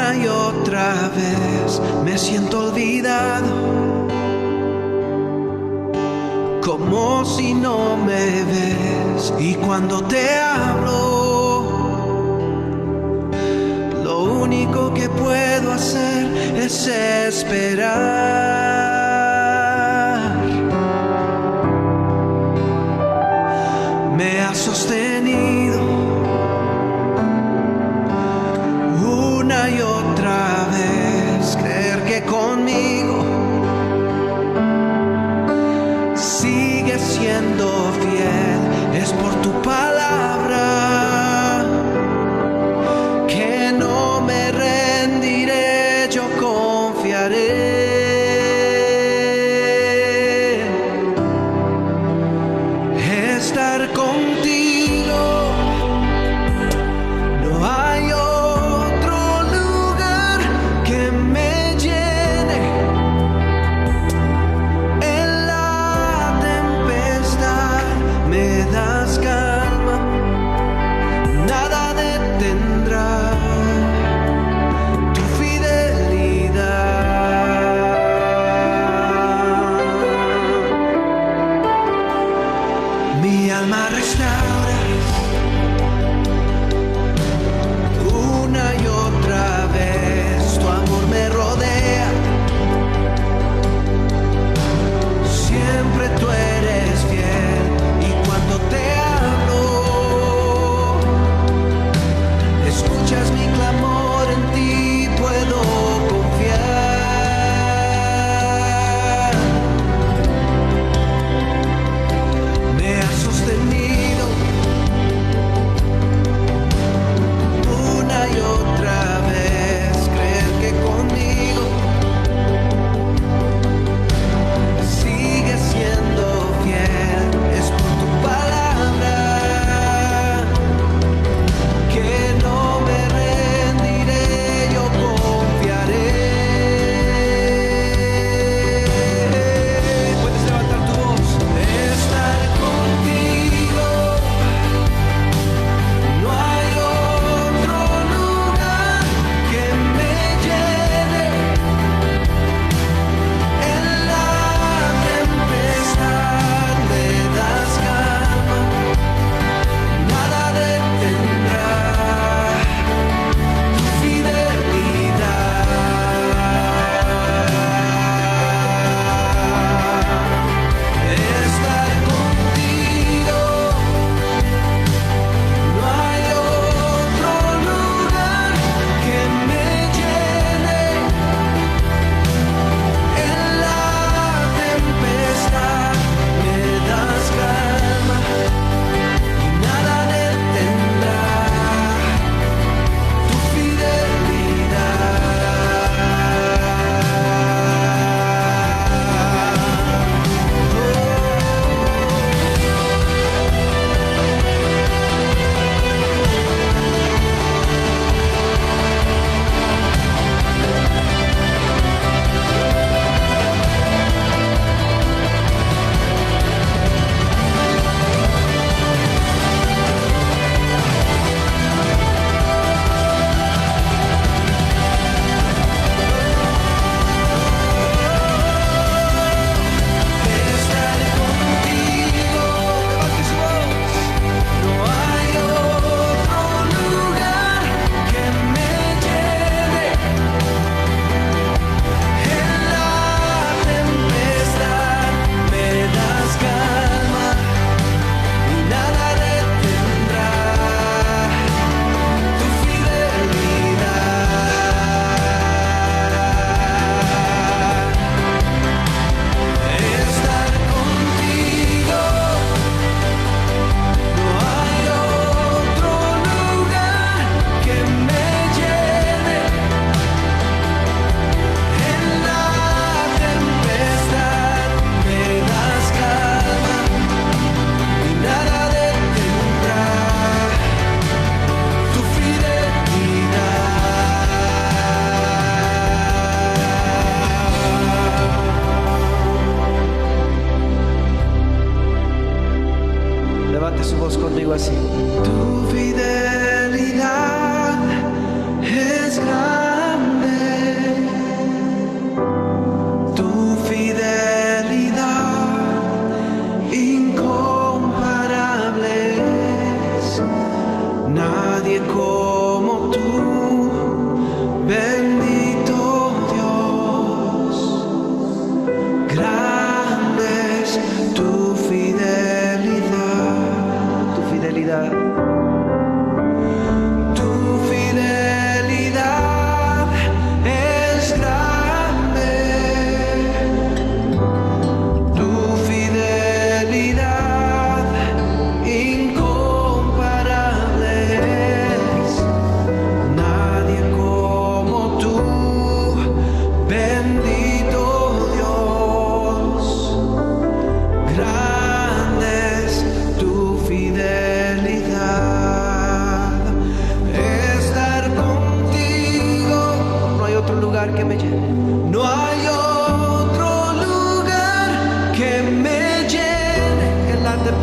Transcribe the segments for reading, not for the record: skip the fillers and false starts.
Una y otra vez me siento olvidado, como si no me ves. Y cuando te hablo, lo único que puedo hacer es esperar. Me has sostenido una y otra vez, creer que conmigo sigues siendo fiel. Es por tu palabra que no me rendiré, yo confiaré. Estar contigo, no hay otro lugar que me llene. En la tempestad me das calma, nada detendrá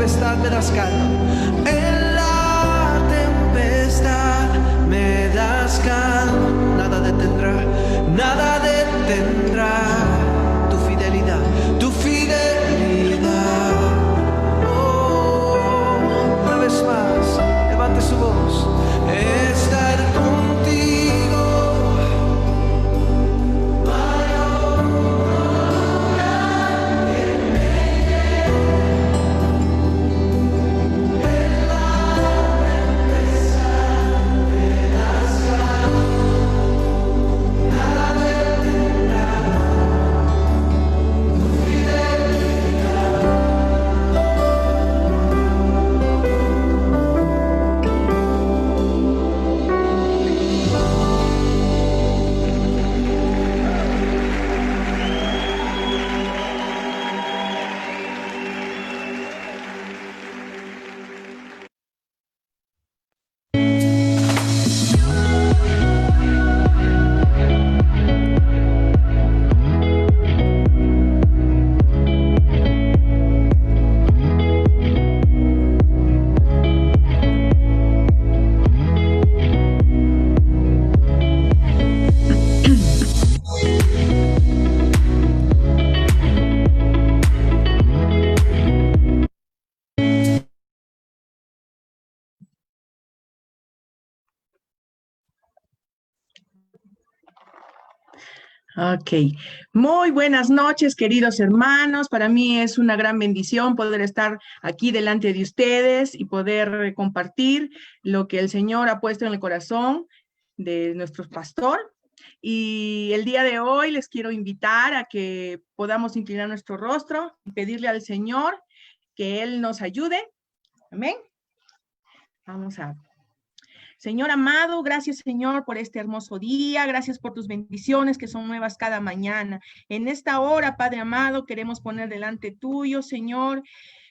tempestad me das calma. En la tempestad me das calma. Nada detendrá tu fidelidad, tu fidelidad. Oh, una vez más, levante su voz. Estar contigo. Ok, muy buenas noches, queridos hermanos. Para mí es una gran bendición poder estar aquí delante de ustedes y poder compartir lo que el Señor ha puesto en el corazón de nuestro pastor. Y el día de hoy les quiero invitar a que podamos inclinar nuestro rostro y pedirle al Señor que Él nos ayude. Amén. Vamos a... Señor amado, gracias Señor por este hermoso día, gracias por tus bendiciones que son nuevas cada mañana. En esta hora, Padre amado, queremos poner delante tuyo, Señor,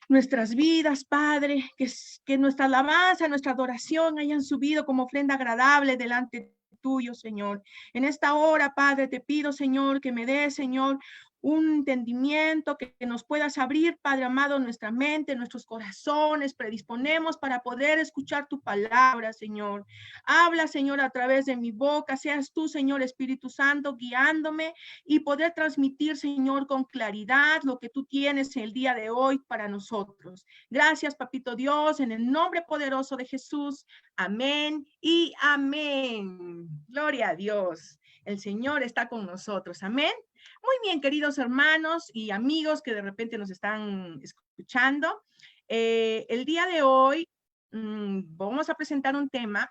nuestras vidas, Padre, que nuestra alabanza, nuestra adoración hayan subido como ofrenda agradable delante tuyo, Señor. En esta hora, Padre, te pido, Señor, que me des, Señor, un entendimiento, que nos puedas abrir, Padre amado, nuestra mente, nuestros corazones, predisponemos para poder escuchar tu palabra, Señor. Habla, Señor, a través de mi boca, seas tú, Señor Espíritu Santo, guiándome y poder transmitir, Señor, con claridad lo que tú tienes el día de hoy para nosotros. Gracias, Papito Dios, en el nombre poderoso de Jesús. Amén y amén. Gloria a Dios. El Señor está con nosotros. Amén. Muy bien, queridos hermanos y amigos que de repente nos están escuchando. El día de hoy vamos a presentar un tema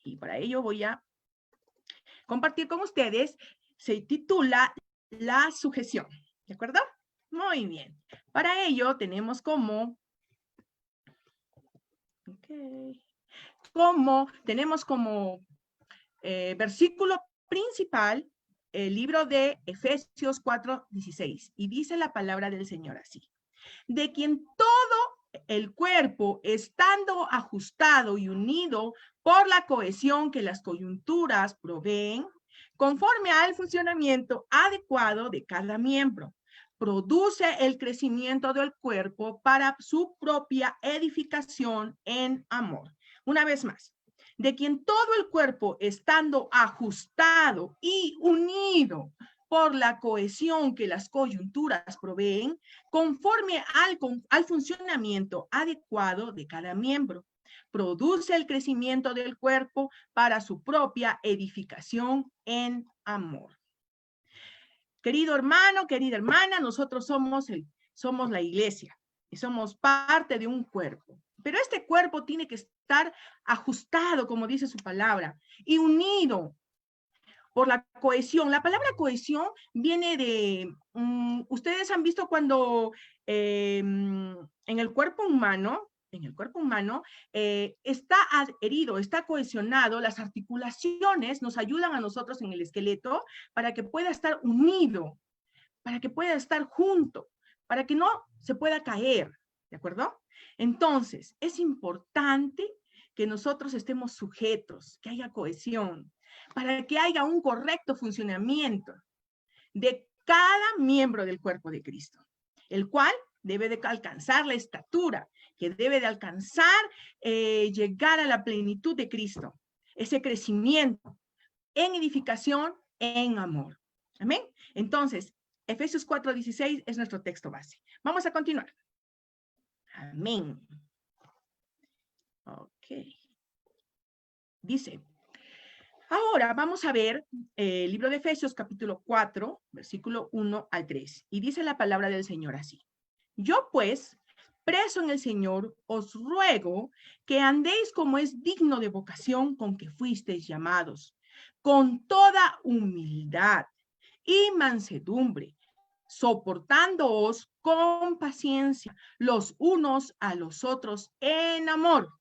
y para ello voy a compartir con ustedes. Se titula La sujeción. ¿De acuerdo? Muy bien. Para ello tenemos tenemos como versículo principal el libro de Efesios 4:16, y dice la palabra del Señor así: de quien todo el cuerpo, estando ajustado y unido por la cohesión que las coyunturas proveen, conforme al funcionamiento adecuado de cada miembro, produce el crecimiento del cuerpo para su propia edificación en amor. Una vez más, de quien todo el cuerpo, estando ajustado y unido por la cohesión que las coyunturas proveen, conforme al funcionamiento adecuado de cada miembro, produce el crecimiento del cuerpo para su propia edificación en amor. Querido hermano, querida hermana, nosotros somos la iglesia y somos parte de un cuerpo. Pero este cuerpo tiene que estar ajustado, como dice su palabra, y unido por la cohesión. La palabra cohesión viene de, ustedes han visto cuando en el cuerpo humano, está adherido, está cohesionado, las articulaciones nos ayudan a nosotros en el esqueleto para que pueda estar unido, para que pueda estar junto, para que no se pueda caer, ¿de acuerdo? Entonces, es importante que nosotros estemos sujetos, que haya cohesión, para que haya un correcto funcionamiento de cada miembro del cuerpo de Cristo, el cual debe de alcanzar la estatura, que debe de alcanzar, llegar a la plenitud de Cristo. Ese crecimiento en edificación, en amor. Amén. Entonces, Efesios 4:16 es nuestro texto base. Vamos a continuar. Amén. Ok. Dice, ahora vamos a ver el libro de Efesios capítulo 4, versículo 1 al 3. Y dice la palabra del Señor así. Yo pues, preso en el Señor, os ruego que andéis como es digno de vocación con que fuisteis llamados, con toda humildad y mansedumbre, soportándoos con paciencia los unos a los otros en amor,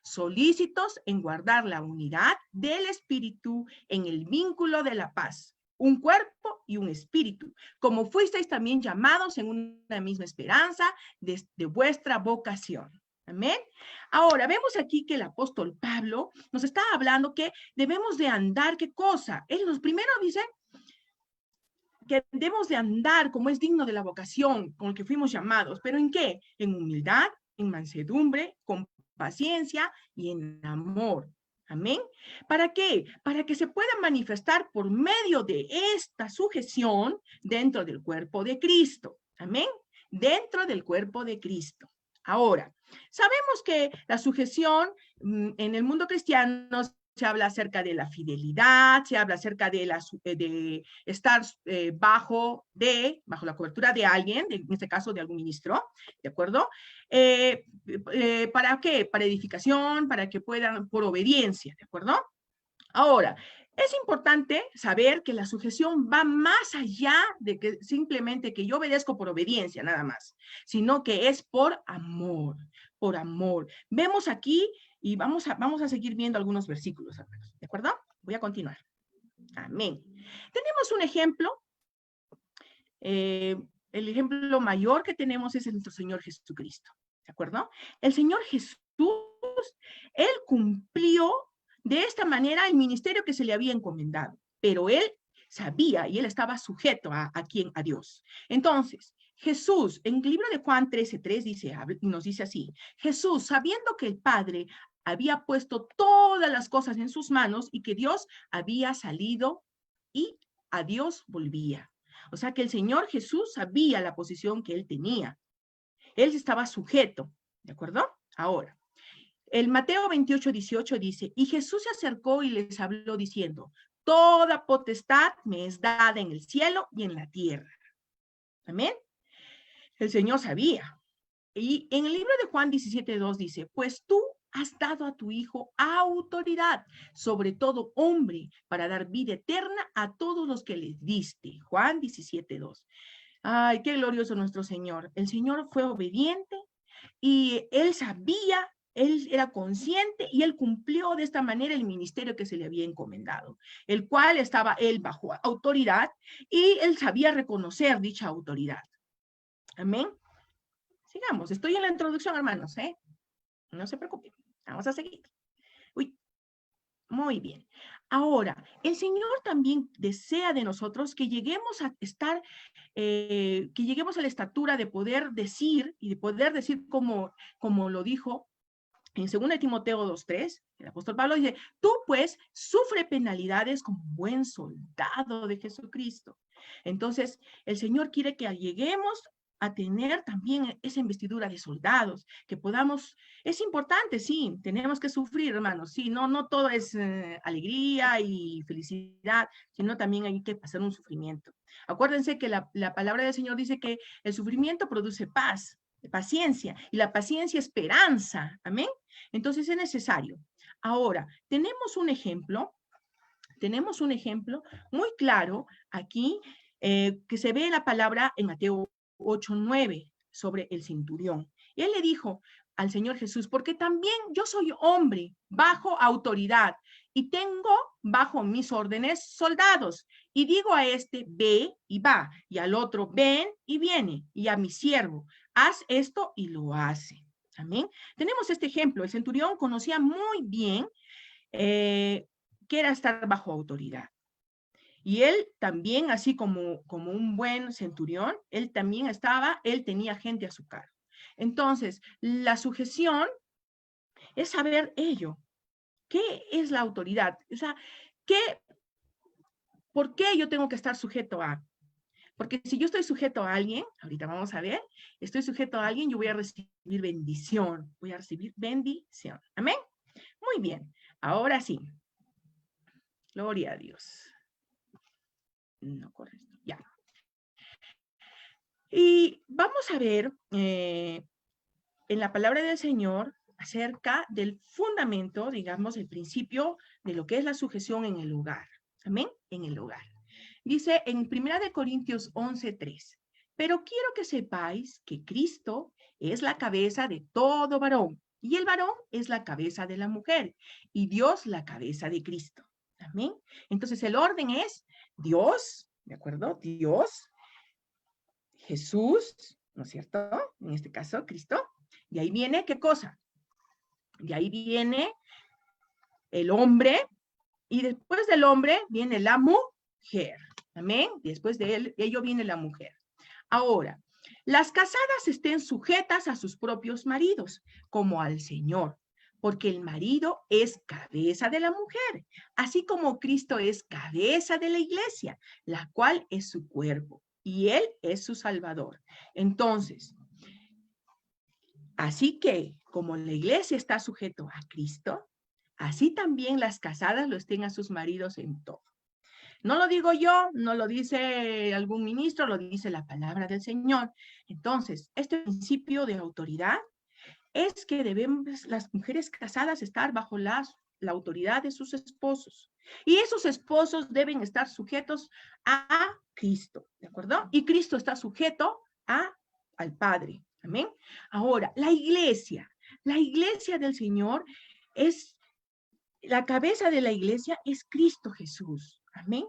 solícitos en guardar la unidad del espíritu en el vínculo de la paz, un cuerpo y un espíritu, como fuisteis también llamados en una misma esperanza de vuestra vocación. Amén. Ahora, vemos aquí que el apóstol Pablo nos está hablando que debemos de andar, ¿qué cosa? Él nos primero dice que debemos de andar como es digno de la vocación con el que fuimos llamados, pero ¿en qué? En humildad, en mansedumbre, con paciencia y en amor. Amén. ¿Para qué? Para que se pueda manifestar por medio de esta sujeción dentro del cuerpo de Cristo. Amén. Dentro del cuerpo de Cristo. Ahora, sabemos que la sujeción en el mundo cristiano se habla acerca de la fidelidad, se habla acerca de, de estar bajo la cobertura de alguien, en este caso de algún ministro, ¿de acuerdo? ¿Para qué? Para edificación, para que puedan, por obediencia, ¿de acuerdo? Ahora, es importante saber que la sujeción va más allá de que simplemente que yo obedezco por obediencia, nada más, sino que es por amor, por amor. Vemos aquí y vamos a seguir viendo algunos versículos, ¿de acuerdo? Voy a continuar. Amén. Tenemos un ejemplo. El ejemplo mayor que tenemos es nuestro Señor Jesucristo, ¿de acuerdo? El Señor Jesús, Él cumplió de esta manera el ministerio que se le había encomendado, pero Él sabía y Él estaba sujeto a Dios. Entonces, Jesús, en el libro de Juan 13:3 nos dice así, Jesús, sabiendo que el Padre había puesto todas las cosas en sus manos y que Dios había salido y a Dios volvía. O sea que el Señor Jesús sabía la posición que Él tenía. Él estaba sujeto, ¿de acuerdo? Ahora, el Mateo 28:18 dice, y Jesús se acercó y les habló diciendo, toda potestad me es dada en el cielo y en la tierra. Amén. El Señor sabía. Y en el libro de Juan 17:2 dice, pues tú has dado a tu Hijo autoridad sobre todo hombre para dar vida eterna a todos los que les diste. Juan 17:2. Ay, qué glorioso nuestro Señor. El Señor fue obediente y Él sabía, Él era consciente y Él cumplió de esta manera el ministerio que se le había encomendado, el cual estaba Él bajo autoridad y Él sabía reconocer dicha autoridad. Amén. Sigamos, estoy en la introducción, hermanos, ¿eh? No se preocupen, vamos a seguir. Uy, muy bien. Ahora, el Señor también desea de nosotros que lleguemos a estar, que lleguemos a la estatura de poder decir, y de poder decir como lo dijo en 2 Timoteo 2:3, el apóstol Pablo dice, tú pues sufre penalidades como buen soldado de Jesucristo. Entonces, el Señor quiere que lleguemos a tener también esa investidura de soldados, que podamos, es importante, sí, tenemos que sufrir, hermanos, sí, no todo es alegría y felicidad, sino también hay que pasar un sufrimiento. Acuérdense que la palabra del Señor dice que el sufrimiento produce paz, paciencia, y la paciencia esperanza, amén. Entonces es necesario. Ahora, tenemos un ejemplo muy claro aquí, que se ve en la palabra en Mateo 8:9 sobre el centurión. Y él le dijo al Señor Jesús, porque también yo soy hombre bajo autoridad y tengo bajo mis órdenes soldados. Y digo a este, ve y va, y al otro, ven y viene, y a mi siervo, haz esto y lo hace. Amén. Tenemos este ejemplo. El centurión conocía muy bien qué era estar bajo autoridad. Y él también, así como un buen centurión, él tenía gente a su cargo. Entonces, la sujeción es saber ello. ¿Qué es la autoridad? O sea, ¿por qué yo tengo que estar sujeto a? Porque si yo estoy sujeto a alguien, ahorita vamos a ver, estoy sujeto a alguien, yo voy a recibir bendición. Voy a recibir bendición. ¿Amén? Muy bien. Ahora sí. Gloria a Dios. No, correcto. Ya. Y vamos a ver en la palabra del Señor acerca del fundamento, digamos, el principio de lo que es la sujeción en el hogar. Amén, en el hogar. Dice en 1 Corintios 11:3, pero quiero que sepáis que Cristo es la cabeza de todo varón, y el varón es la cabeza de la mujer, y Dios la cabeza de Cristo. Amén. Entonces el orden es Dios, ¿de acuerdo? Dios, Jesús, ¿no es cierto? En este caso, Cristo. De ahí viene, ¿qué cosa? De ahí viene el hombre, y después del hombre viene la mujer. Amén. Después de ello viene la mujer. Ahora, las casadas estén sujetas a sus propios maridos, como al Señor, porque el marido es cabeza de la mujer, así como Cristo es cabeza de la iglesia, la cual es su cuerpo, y Él es su Salvador. Entonces, así que, como la iglesia está sujeto a Cristo, así también las casadas lo estén a sus maridos en todo. No lo digo yo, no lo dice algún ministro, lo dice la palabra del Señor. Entonces, este principio de autoridad es que debemos las mujeres casadas estar bajo la autoridad de sus esposos. Y esos esposos deben estar sujetos a Cristo, ¿de acuerdo? Y Cristo está sujeto al Padre. Amén. Ahora, la iglesia del Señor es, la cabeza de la iglesia es Cristo Jesús. Amén.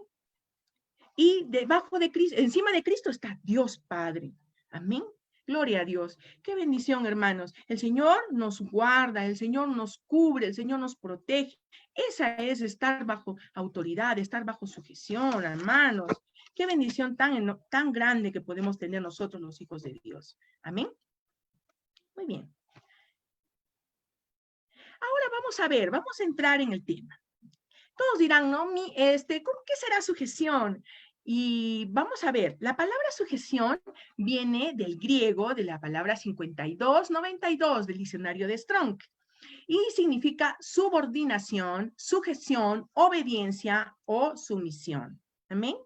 Y debajo de Cristo, encima de Cristo está Dios Padre. Amén. Gloria a Dios. Qué bendición, hermanos. El Señor nos guarda, el Señor nos cubre, el Señor nos protege. Esa es estar bajo autoridad, estar bajo sujeción, hermanos. Qué bendición tan grande que podemos tener nosotros los hijos de Dios. Amén. Muy bien. Ahora vamos a entrar en el tema. Todos dirán, ¿no? ¿Qué será sujeción? Y vamos a ver, la palabra sujeción viene del griego, de la palabra 5292 del diccionario de Strong, y significa subordinación, sujeción, obediencia o sumisión. ¿Amén?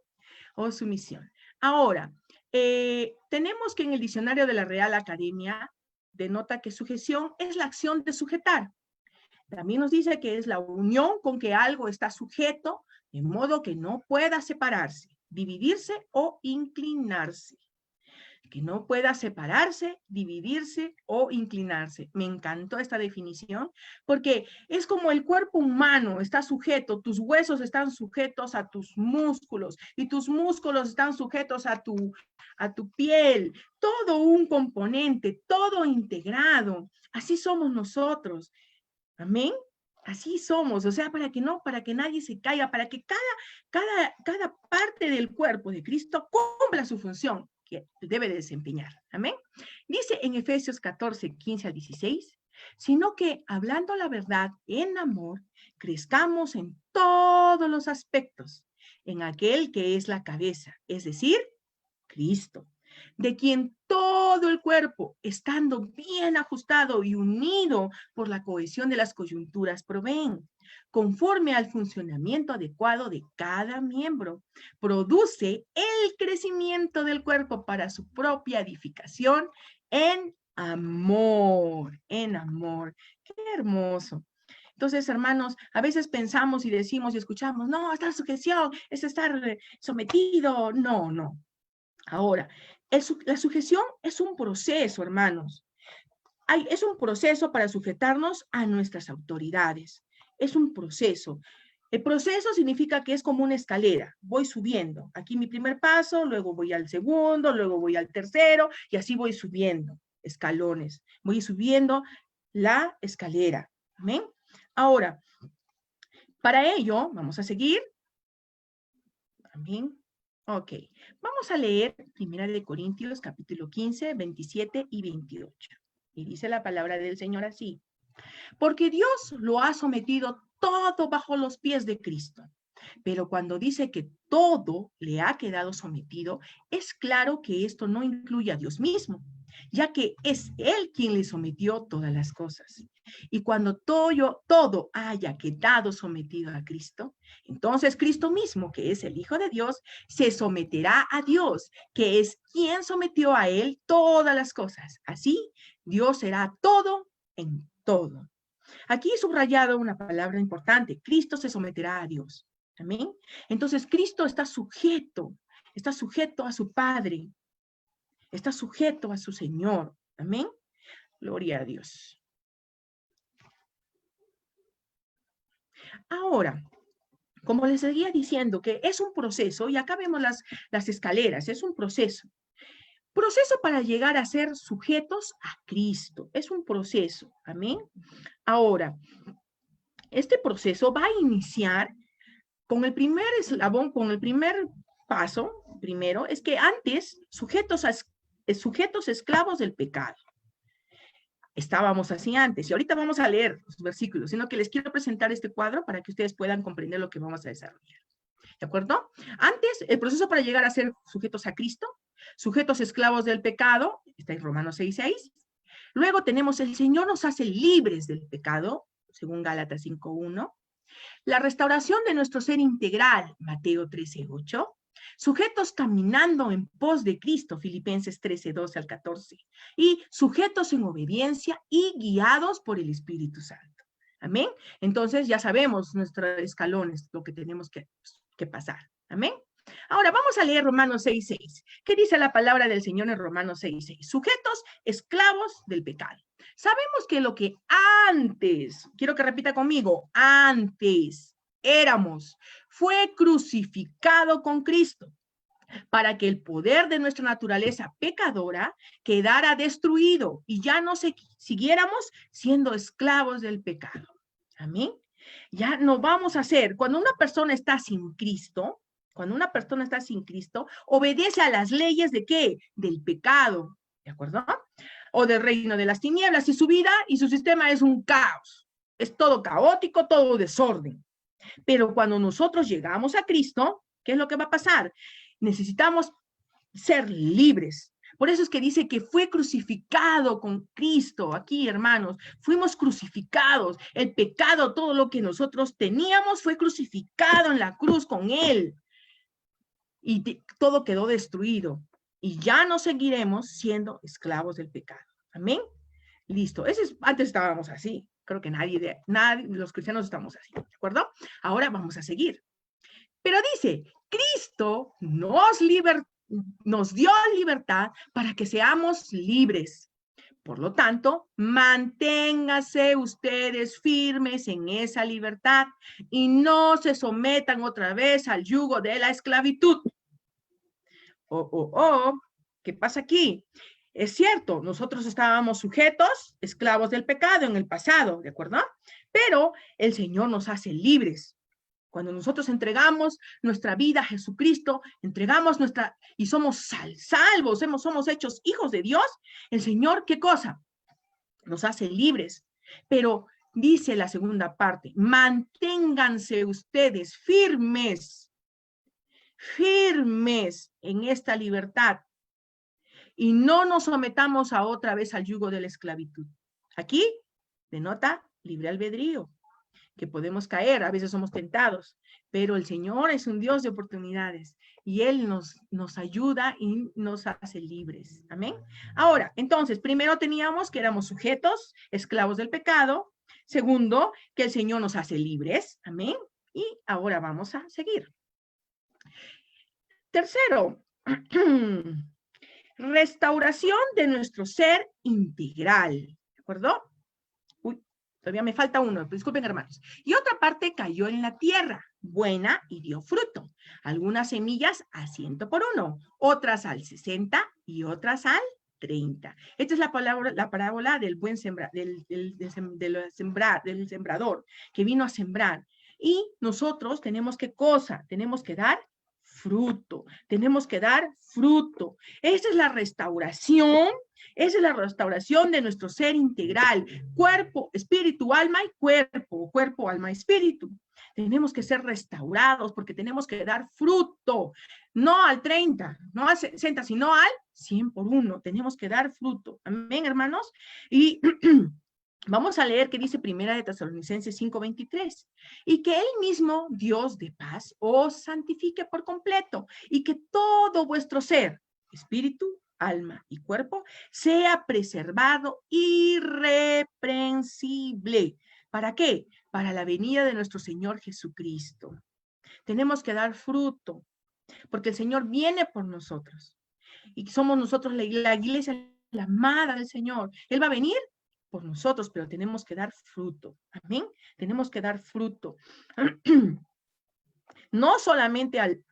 O sumisión. Ahora, tenemos que en el diccionario de la Real Academia denota que sujeción es la acción de sujetar. También nos dice que es la unión con que algo está sujeto, de modo que no pueda separarse, dividirse o inclinarse. Que no pueda separarse, dividirse o inclinarse. Me encantó esta definición, porque es como el cuerpo humano está sujeto, tus huesos están sujetos a tus músculos, y tus músculos están sujetos a tu piel, todo un componente, todo integrado. Así somos nosotros. Amén. Así somos, o sea, para que nadie se caiga, para que cada parte del cuerpo de Cristo cumpla su función que debe de desempeñar. Amén. Dice en Efesios 14, 15 al 16, sino que hablando la verdad en amor, crezcamos en todos los aspectos, en aquel que es la cabeza, es decir, Cristo, de quien todo el cuerpo, estando bien ajustado y unido por la cohesión de las coyunturas, proveen, conforme al funcionamiento adecuado de cada miembro, produce el crecimiento del cuerpo para su propia edificación en amor, en amor. Qué hermoso. Entonces, hermanos, a veces pensamos y decimos y escuchamos, no, estar sujeción es estar sometido. No, no. Ahora, la sujeción es un proceso, hermanos. Es un proceso para sujetarnos a nuestras autoridades. Es un proceso. El proceso significa que es como una escalera. Voy subiendo. Aquí mi primer paso, luego voy al segundo, luego voy al tercero, y así voy subiendo escalones. Voy subiendo la escalera. ¿Amén? Ahora, para ello, vamos a seguir. Amén. Ok, vamos a leer 1 Corintios capítulo 15, 27 y 28. Y dice la palabra del Señor así: porque Dios lo ha sometido todo bajo los pies de Cristo. Pero cuando dice que todo le ha quedado sometido, es claro que esto no incluye a Dios mismo, ya que es Él quien le sometió todas las cosas. Y cuando todo haya quedado sometido a Cristo, entonces Cristo mismo, que es el Hijo de Dios, se someterá a Dios, que es quien sometió a Él todas las cosas. Así, Dios será todo en todo. Aquí he subrayado una palabra importante: Cristo se someterá a Dios. Amén. Entonces Cristo está sujeto a su Padre, está sujeto a su Señor. Amén. Gloria a Dios. Ahora, como les seguía diciendo, que es un proceso, y acá vemos las escaleras, es un proceso. Proceso para llegar a ser sujetos a Cristo. Es un proceso. Amén. Ahora, este proceso va a iniciar con el primer eslabón, con el primer paso, primero, es que antes, sujetos esclavos del pecado. Estábamos así antes, y ahorita vamos a leer los versículos, sino que les quiero presentar este cuadro para que ustedes puedan comprender lo que vamos a desarrollar. ¿De acuerdo? Antes, el proceso para llegar a ser sujetos a Cristo, sujetos esclavos del pecado, está en Romanos 6:6. Luego tenemos: el Señor nos hace libres del pecado, según Gálatas 5:1. La restauración de nuestro ser integral, Mateo 13:8. Sujetos caminando en pos de Cristo, Filipenses 13:12 al 14. Y sujetos en obediencia y guiados por el Espíritu Santo. Amén. Entonces ya sabemos nuestros escalones, lo que tenemos que pasar. Amén. Ahora vamos a leer Romanos 6:6. ¿Qué dice la palabra del Señor en Romanos 6:6? Sujetos esclavos del pecado. Sabemos que lo que antes, quiero que repita conmigo, antes éramos, fue crucificado con Cristo, para que el poder de nuestra naturaleza pecadora quedara destruido y ya no siguiéramos siendo esclavos del pecado. Amén. Ya no vamos a ser, cuando una persona está sin Cristo, obedece a las leyes ¿de qué? Del pecado, ¿de acuerdo? O del reino de las tinieblas, y su vida y su sistema es un caos. Es todo caótico, todo desorden. Pero cuando nosotros llegamos a Cristo, ¿qué es lo que va a pasar? Necesitamos ser libres. Por eso es que dice que fue crucificado con Cristo. Aquí, hermanos, fuimos crucificados. El pecado, todo lo que nosotros teníamos, fue crucificado en la cruz con Él. Y todo quedó destruido. Y ya no seguiremos siendo esclavos del pecado. Amén. Listo. Antes estábamos así. Creo que nadie, los cristianos estamos así. ¿De acuerdo? Ahora vamos a seguir. Pero dice: Cristo nos dio libertad para que seamos libres. Por lo tanto, manténganse ustedes firmes en esa libertad y no se sometan otra vez al yugo de la esclavitud. ¿Qué pasa aquí? Es cierto, nosotros estábamos sujetos, esclavos del pecado en el pasado, ¿de acuerdo? Pero el Señor nos hace libres. Cuando nosotros entregamos nuestra vida a Jesucristo, y somos salvos, somos hechos hijos de Dios, el Señor, ¿qué cosa? Nos hace libres. Pero dice la segunda parte: manténganse ustedes firmes en esta libertad y no nos sometamos otra vez al yugo de la esclavitud. Aquí denota libre albedrío, que podemos caer, a veces somos tentados, pero el Señor es un Dios de oportunidades y Él nos ayuda y nos hace libres. Amén. Ahora, entonces, primero teníamos que éramos sujetos, esclavos del pecado. Segundo, que el Señor nos hace libres. Amén. Y ahora vamos a seguir. Tercero, restauración de nuestro ser integral. ¿De acuerdo? Todavía me falta uno, disculpen, hermanos. Y otra parte cayó en la tierra, buena, y dio fruto. Algunas semillas a 100 por 1, otras al 60 y otras al 30. Esta es la parábola del buen del sembrador, que vino a sembrar. Y nosotros tenemos ¿qué cosa? Tenemos que dar fruto. Tenemos que dar fruto. Esa es la restauración. Esa es la restauración de nuestro ser integral. Cuerpo, espíritu, alma y cuerpo. Cuerpo, alma, espíritu. Tenemos que ser restaurados porque tenemos que dar fruto. No al 30, no al 60, sino al 100 por 1. Tenemos que dar fruto. Amén, hermanos. Y vamos a leer que dice Primera de Tesalonicenses 5:23. Y que él mismo, Dios de paz, os santifique por completo y que todo vuestro ser, espíritu, alma y cuerpo, sea preservado irreprensible. ¿Para qué? Para la venida de nuestro Señor Jesucristo. Tenemos que dar fruto, porque el Señor viene por nosotros. Y somos nosotros la iglesia, la amada del Señor. Él va a venir por nosotros, pero tenemos que dar fruto. Amén. Tenemos que dar fruto. No solamente al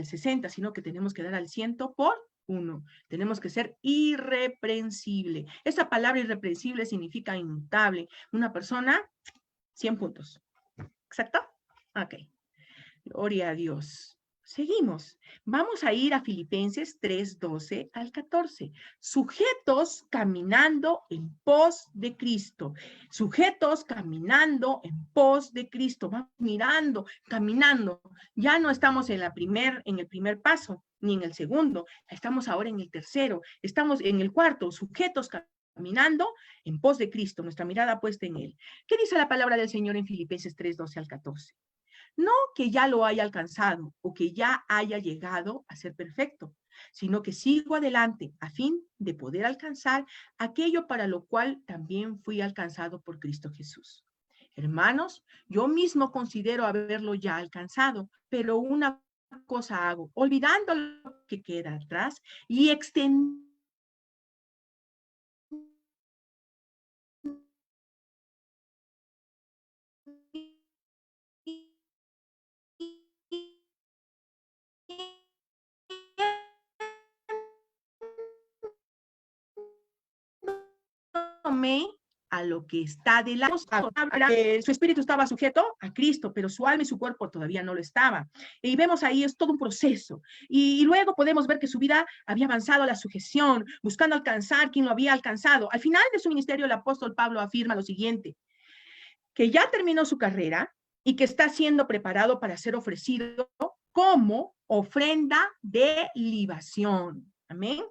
60, sino que tenemos que dar al 100 por 1. Tenemos que ser irreprensible. Esa palabra irreprensible significa inmutable. Una persona, 100 puntos. ¿Exacto? Ok. Gloria a Dios. Seguimos. Vamos a ir a Filipenses 3:12 al 14. Sujetos caminando en pos de Cristo. Sujetos caminando en pos de Cristo. Vamos mirando, caminando. Ya no estamos en el primer paso, ni en el segundo. Estamos ahora en el tercero. Estamos en el cuarto. Sujetos caminando en pos de Cristo. Nuestra mirada puesta en Él. ¿Qué dice la palabra del Señor en Filipenses 3:12 al 14? No que ya lo haya alcanzado o que ya haya llegado a ser perfecto, sino que sigo adelante a fin de poder alcanzar aquello para lo cual también fui alcanzado por Cristo Jesús. Hermanos, yo mismo considero haberlo ya alcanzado, pero una cosa hago, olvidando lo que queda atrás y extendiendo a lo que está de lado. Su espíritu estaba sujeto a Cristo, pero su alma y su cuerpo todavía no lo estaba. Y vemos ahí, es todo un proceso. Y luego podemos ver que su vida había avanzado a la sujeción, buscando alcanzar quien lo había alcanzado. Al final de su ministerio, el apóstol Pablo afirma lo siguiente, que ya terminó su carrera y que está siendo preparado para ser ofrecido como ofrenda de libación. Amén.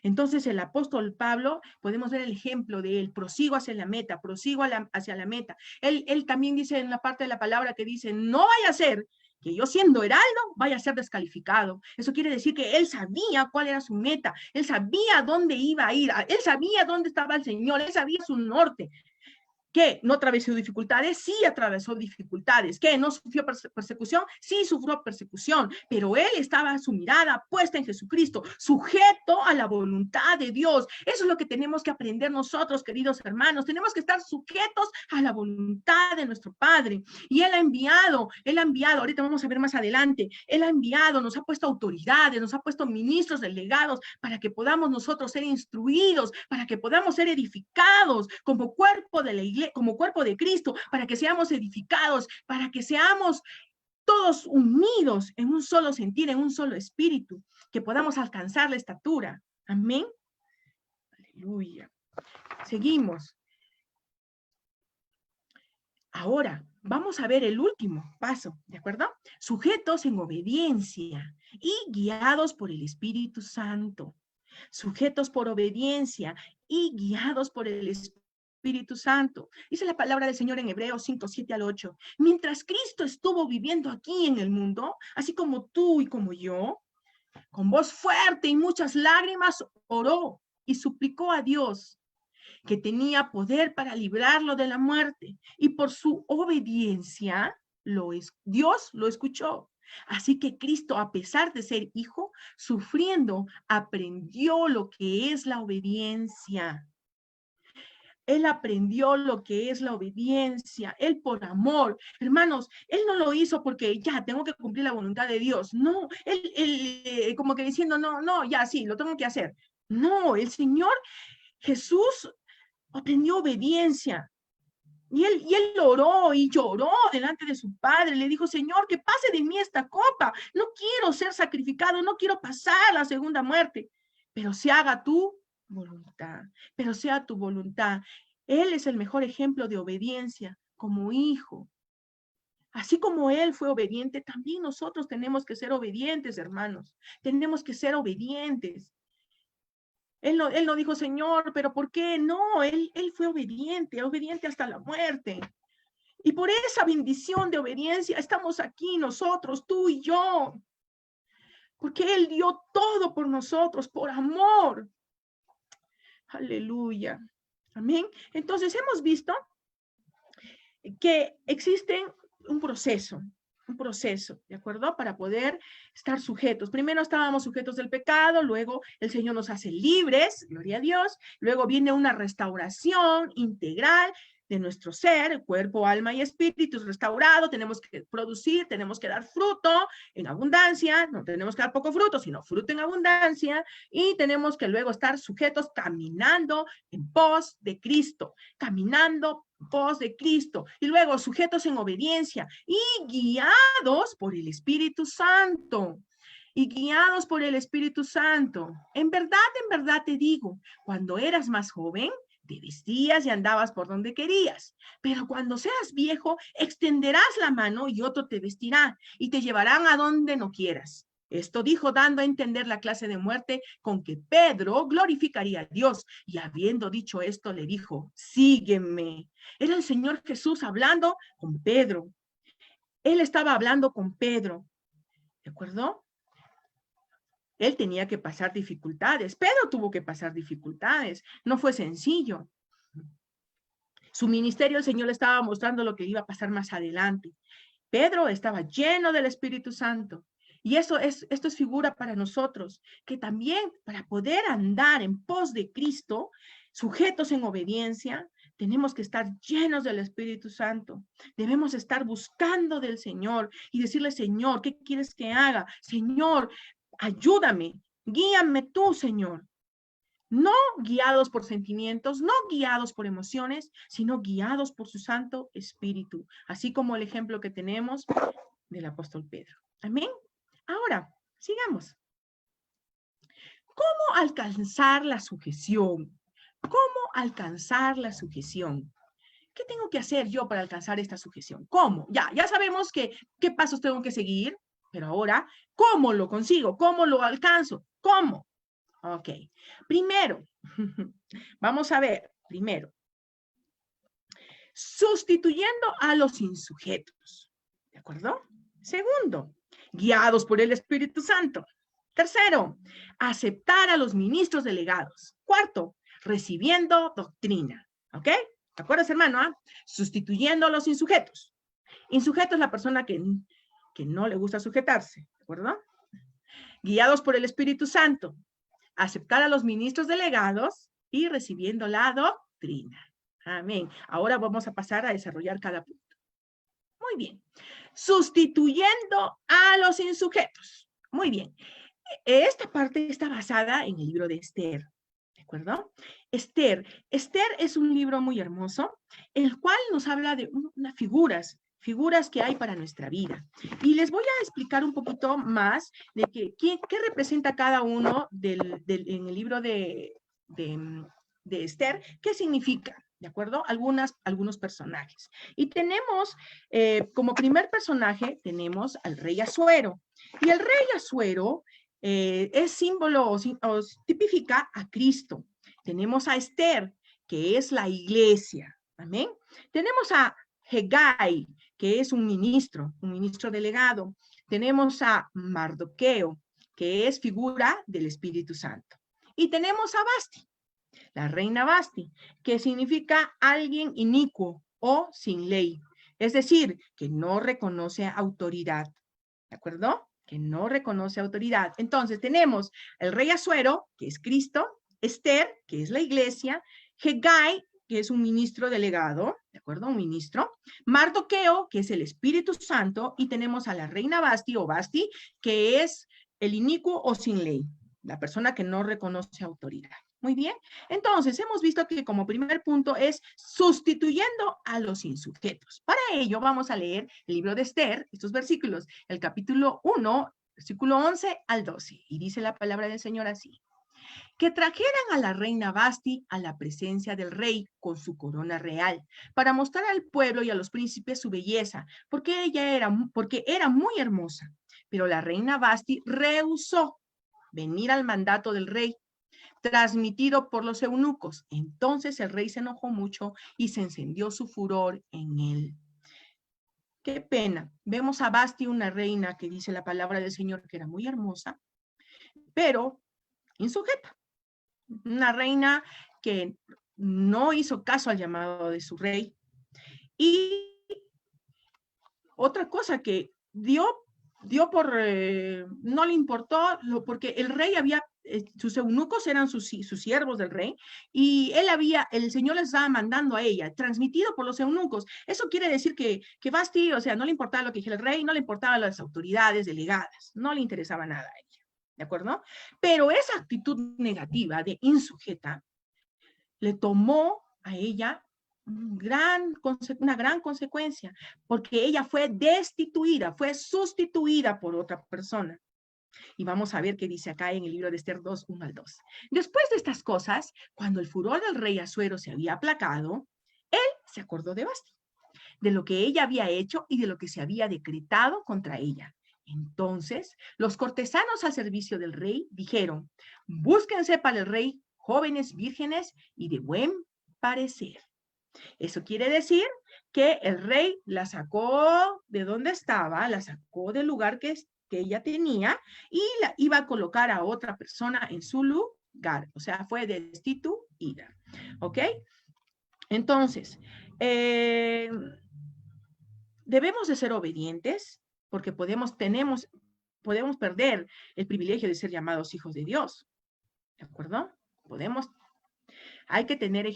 Entonces el apóstol Pablo, podemos ver el ejemplo de él, prosigo hacia la meta, prosigo hacia la meta. Él también dice en la parte de la palabra que dice, no vaya a ser que yo siendo heraldo vaya a ser descalificado. Eso quiere decir que él sabía cuál era su meta, él sabía dónde iba a ir, él sabía dónde estaba el Señor, él sabía su norte. ¿Qué? ¿No atravesó dificultades? Sí atravesó dificultades. ¿Qué? ¿No sufrió persecución? Sí sufrió persecución, pero él estaba su mirada puesta en Jesucristo, sujeto a la voluntad de Dios. Eso es lo que tenemos que aprender nosotros, queridos hermanos. Tenemos que estar sujetos a la voluntad de nuestro Padre. Y Él ha enviado, ahorita vamos a ver más adelante, Él ha enviado, nos ha puesto autoridades, nos ha puesto ministros, delegados, para que podamos nosotros ser instruidos, para que podamos ser edificados como cuerpo de la iglesia, como cuerpo de Cristo, para que seamos edificados, para que seamos todos unidos en un solo sentir, en un solo espíritu, que podamos alcanzar la estatura. Amén. Aleluya. Seguimos. Ahora, vamos a ver el último paso, ¿de acuerdo? Sujetos en obediencia y guiados por el Espíritu Santo. Sujetos por obediencia y guiados por el Espíritu Santo. Dice la palabra del Señor en Hebreos 5:7 al 8. Mientras Cristo estuvo viviendo aquí en el mundo, así como tú y como yo, con voz fuerte y muchas lágrimas, oró y suplicó a Dios, que tenía poder para librarlo de la muerte. Y por su obediencia, Dios lo escuchó. Así que Cristo, a pesar de ser hijo, sufriendo, aprendió lo que es la obediencia. Él aprendió lo que es la obediencia, él por amor. Hermanos, él no lo hizo porque ya tengo que cumplir la voluntad de Dios. No, él como que diciendo, no, ya sí, lo tengo que hacer. No, el Señor Jesús aprendió obediencia. Y él oró y lloró delante de su padre. Le dijo, Señor, que pase de mí esta copa. No quiero ser sacrificado, no quiero pasar la segunda muerte. Pero se haga tu voluntad, pero sea tu voluntad. Él es el mejor ejemplo de obediencia como hijo. Así como él fue obediente, también nosotros tenemos que ser obedientes, hermanos. Tenemos que ser obedientes. Él no dijo, Señor, pero ¿por qué? No, él fue obediente hasta la muerte. Y por esa bendición de obediencia estamos aquí nosotros, tú y yo. Porque él dio todo por nosotros, por amor. Aleluya. Amén. Entonces hemos visto que existe un proceso, ¿de acuerdo? Para poder estar sujetos. Primero estábamos sujetos del pecado, luego el Señor nos hace libres, gloria a Dios, luego viene una restauración integral de nuestro ser, el cuerpo, alma y espíritu es restaurado, tenemos que producir, tenemos que dar fruto en abundancia, no tenemos que dar poco fruto, sino fruto en abundancia, y tenemos que luego estar sujetos caminando en pos de Cristo, caminando en pos de Cristo, y luego sujetos en obediencia y guiados por el Espíritu Santo. Y guiados por el Espíritu Santo. En verdad te digo, cuando eras más joven, te vestías y andabas por donde querías, pero cuando seas viejo, extenderás la mano y otro te vestirá y te llevarán a donde no quieras. Esto dijo dando a entender la clase de muerte con que Pedro glorificaría a Dios. Y habiendo dicho esto, le dijo, sígueme. Era el Señor Jesús hablando con Pedro. Él estaba hablando con Pedro, ¿de acuerdo? Él tenía que pasar dificultades. Pedro tuvo que pasar dificultades. No fue sencillo. Su ministerio, el Señor le estaba mostrando lo que iba a pasar más adelante. Pedro estaba lleno del Espíritu Santo. Y esto es figura para nosotros, que también para poder andar en pos de Cristo, sujetos en obediencia, tenemos que estar llenos del Espíritu Santo. Debemos estar buscando del Señor y decirle, Señor, ¿qué quieres que haga? Señor, ayúdame, guíame tú, Señor. No guiados por sentimientos, no guiados por emociones, sino guiados por su Santo Espíritu, así como el ejemplo que tenemos del apóstol Pedro. Amén. Ahora, sigamos. ¿Cómo alcanzar la sujeción? ¿Cómo alcanzar la sujeción? ¿Qué tengo que hacer yo para alcanzar esta sujeción? ¿Cómo? Ya sabemos qué pasos tengo que seguir, pero ahora, ¿cómo lo consigo? ¿Cómo lo alcanzo? ¿Cómo? Ok. Primero, vamos a ver, primero, sustituyendo a los insujetos, ¿de acuerdo? Segundo, guiados por el Espíritu Santo. Tercero, aceptar a los ministros delegados. Cuarto, recibiendo doctrina, ¿ok? ¿De acuerdo, hermano? Sustituyendo a los insujetos. Insujeto es la persona que no le gusta sujetarse, ¿de acuerdo? Guiados por el Espíritu Santo, aceptar a los ministros delegados y recibiendo la doctrina. Amén. Ahora vamos a pasar a desarrollar cada punto. Muy bien. Sustituyendo a los insujetos. Muy bien. Esta parte está basada en el libro de Esther, ¿de acuerdo? Esther es un libro muy hermoso, el cual nos habla de unas figuras que hay para nuestra vida. Y les voy a explicar un poquito más de qué representa cada uno en el libro de Esther, qué significa, ¿de acuerdo? Algunos personajes. Y tenemos, como primer personaje, tenemos al rey Asuero. Y el rey Asuero es símbolo o tipifica a Cristo. Tenemos a Esther, que es la iglesia. Amén. Tenemos a Hegai, que es un ministro delegado. Tenemos a Mardoqueo, que es figura del Espíritu Santo. Y tenemos a Vasti, la reina Vasti, que significa alguien inicuo o sin ley. Es decir, que no reconoce autoridad. ¿De acuerdo? Que no reconoce autoridad. Entonces tenemos el rey Asuero, que es Cristo, Esther, que es la iglesia, Hegai, que es un ministro delegado, ¿de acuerdo? Un ministro. Mardoqueo, que es el Espíritu Santo, y tenemos a la reina Vasti o Vasti, que es el inicuo o sin ley, la persona que no reconoce autoridad. Muy bien. Entonces, hemos visto que como primer punto es sustituyendo a los insujetos. Para ello, vamos a leer el libro de Esther, estos versículos, el capítulo 1, versículo 11 al 12. Y dice la palabra del Señor así: que trajeran a la reina Vasti a la presencia del rey con su corona real, para mostrar al pueblo y a los príncipes su belleza, porque era muy hermosa. Pero la reina Vasti rehusó venir al mandato del rey, transmitido por los eunucos. Entonces el rey se enojó mucho y se encendió su furor en él. Qué pena. Vemos a Vasti, una reina que dice la palabra del Señor que era muy hermosa, pero insujeta. Una reina que no hizo caso al llamado de su rey. Y otra cosa que dio por, no le importó, porque el rey había, sus eunucos eran sus siervos del rey, y el Señor les estaba mandando a ella, transmitido por los eunucos. Eso quiere decir que Vasti, o sea, no le importaba lo que dijera el rey, no le importaban las autoridades delegadas, no le interesaba nada a ella, ¿de acuerdo? Pero esa actitud negativa de insujeta le tomó a ella una gran consecuencia, porque ella fue destituida, fue sustituida por otra persona. Y vamos a ver qué dice acá en el libro de Esther 2, 1 al 2. Después de estas cosas, cuando el furor del rey Asuero se había aplacado, él se acordó de Vasti, de lo que ella había hecho y de lo que se había decretado contra ella. Entonces, los cortesanos al servicio del rey dijeron: búsquense para el rey jóvenes vírgenes y de buen parecer. Eso quiere decir que el rey la sacó de donde estaba, la sacó del lugar que ella tenía y la iba a colocar a otra persona en su lugar. O sea, fue destituida. ¿Ok? Entonces, debemos de ser obedientes porque podemos perder el privilegio de ser llamados hijos de Dios. ¿De acuerdo? Hay que tener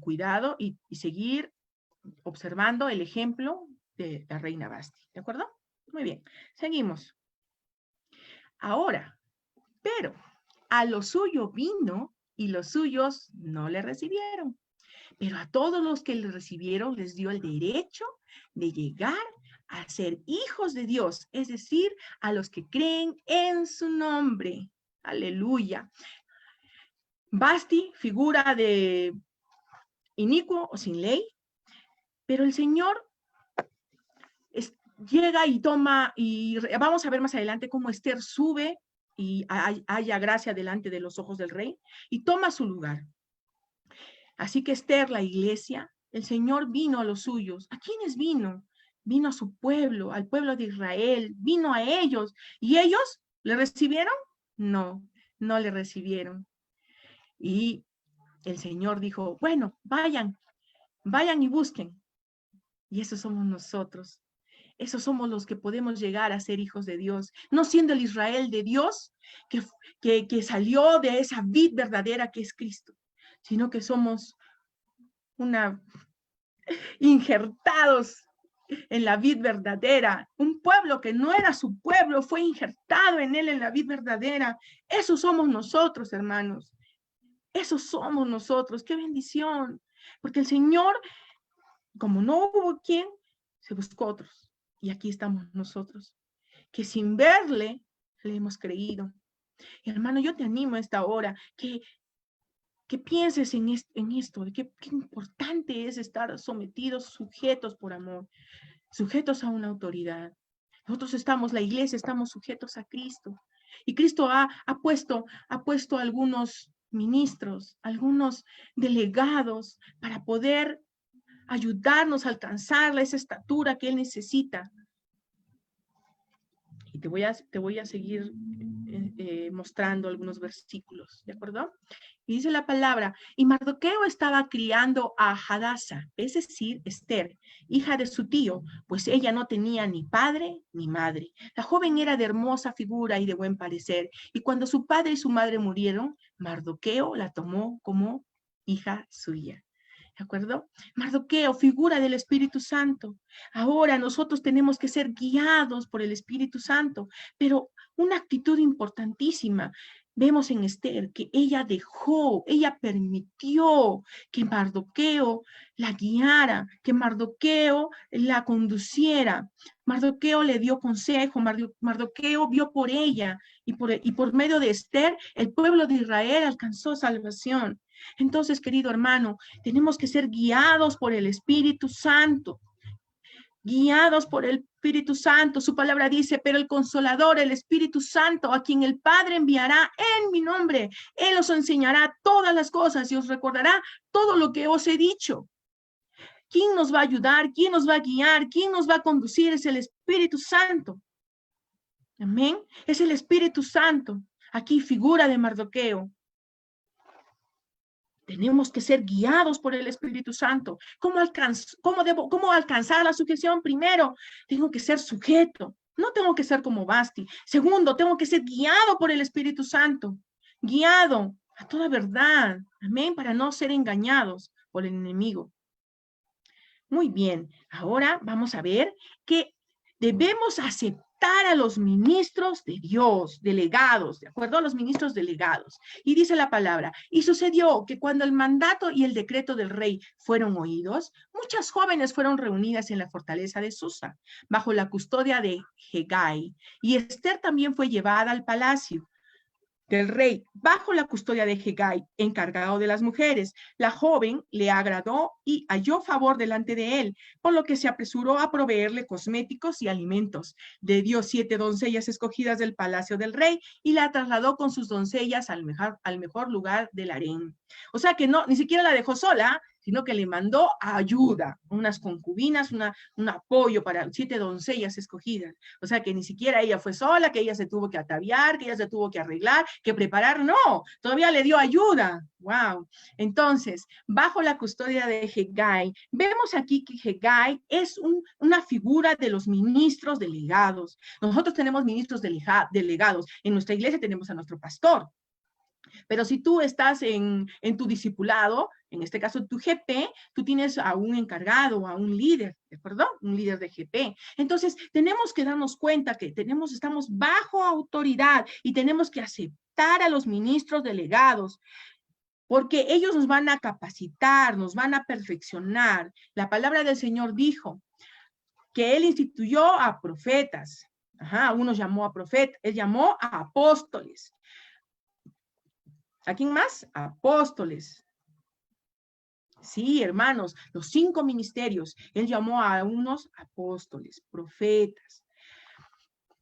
cuidado y seguir observando el ejemplo de la reina Vasti. ¿De acuerdo? Muy bien. Seguimos. Ahora, pero a lo suyo vino y los suyos no le recibieron. Pero a todos los que le recibieron les dio el derecho de llegar a ser hijos de Dios, es decir, a los que creen en su nombre. Aleluya. Vasti, figura de inicuo o sin ley, pero el Señor llega y toma, y vamos a ver más adelante cómo Esther sube y haya gracia delante de los ojos del rey y toma su lugar. Así que Esther, la iglesia, el Señor vino a los suyos. ¿A quiénes vino? Vino a su pueblo, al pueblo de Israel, vino a ellos. ¿Y ellos le recibieron? No, no le recibieron. Y el Señor dijo: bueno, vayan y busquen. Y esos somos nosotros. Esos somos los que podemos llegar a ser hijos de Dios, no siendo el Israel de Dios que salió de esa vid verdadera que es Cristo, sino que somos injertados en la vid verdadera. Un pueblo que no era su pueblo fue injertado en él, en la vid verdadera. Esos somos nosotros, hermanos. Esos somos nosotros. ¡Qué bendición! Porque el Señor, como no hubo quien, se buscó otros. Y aquí estamos nosotros, que sin verle, le hemos creído. Y hermano, yo te animo a esta hora, que pienses en esto, de qué importante es estar sometidos, sujetos por amor, sujetos a una autoridad. Nosotros la iglesia, estamos sujetos a Cristo. Y Cristo ha puesto algunos ministros, algunos delegados para poder ayudarnos a alcanzar esa estatura que Él necesita. Y te voy a seguir mostrando algunos versículos, ¿de acuerdo? Y dice la palabra: y Mardoqueo estaba criando a Hadasa, es decir, Esther, hija de su tío, pues ella no tenía ni padre ni madre. La joven era de hermosa figura y de buen parecer, y cuando su padre y su madre murieron, Mardoqueo la tomó como hija suya. ¿De acuerdo? Mardoqueo, figura del Espíritu Santo. Ahora nosotros tenemos que ser guiados por el Espíritu Santo, pero una actitud importantísima. vemos en Esther que ella permitió que Mardoqueo la guiara, que Mardoqueo la conduciera. Mardoqueo le dio consejo, Mardoqueo vio por ella y por medio de Esther el pueblo de Israel alcanzó salvación. Entonces, querido hermano, tenemos que ser guiados por el Espíritu Santo. Guiados por el Espíritu Santo. Su palabra dice, pero el Consolador, el Espíritu Santo, a quien el Padre enviará en mi nombre, Él os enseñará todas las cosas y os recordará todo lo que os he dicho. ¿Quién nos va a ayudar? ¿Quién nos va a guiar? ¿Quién nos va a conducir? Es el Espíritu Santo. Amén. Es el Espíritu Santo. Aquí figura de Mardoqueo. Tenemos que ser guiados por el Espíritu Santo. ¿Cómo alcanzar la sujeción? Primero, tengo que ser sujeto. No tengo que ser como Basti. Segundo, tengo que ser guiado por el Espíritu Santo. Guiado a toda verdad. Amén. Para no ser engañados por el enemigo. Muy bien. Ahora vamos a ver que debemos aceptar a los ministros de Dios, delegados, ¿de acuerdo? A los ministros delegados. Y dice la palabra, y sucedió que cuando el mandato y el decreto del rey fueron oídos, muchas jóvenes fueron reunidas en la fortaleza de Susa, bajo la custodia de Hegai, y Esther también fue llevada al palacio del rey, bajo la custodia de Hegai, encargado de las mujeres. La joven le agradó y halló favor delante de él, por lo que se apresuró a proveerle cosméticos y alimentos. Le dio 7 doncellas escogidas del palacio del rey y la trasladó con sus doncellas al mejor lugar del harén. O sea que no, ni siquiera la dejó sola, sino que le mandó ayuda, unas concubinas, un apoyo para 7 doncellas escogidas. O sea que ni siquiera ella fue sola, que ella se tuvo que ataviar, que ella se tuvo que arreglar, que preparar, no, todavía le dio ayuda. Wow. Entonces, bajo la custodia de Hegai, vemos aquí que Hegai es una figura de los ministros delegados. Nosotros tenemos ministros delegados. En nuestra iglesia tenemos a nuestro pastor. Pero si tú estás en tu discipulado, en este caso tu GP, tú tienes a un encargado, a un líder, ¿de acuerdo? Un líder de GP. Entonces, tenemos que darnos cuenta que estamos bajo autoridad y tenemos que aceptar a los ministros delegados, porque ellos nos van a capacitar, nos van a perfeccionar. La palabra del Señor dijo que Él instituyó a profetas. Ajá, uno llamó a profetas, Él llamó a apóstoles. ¿A quién más? Apóstoles. Sí, hermanos, los 5 ministerios. Él llamó a unos apóstoles, profetas,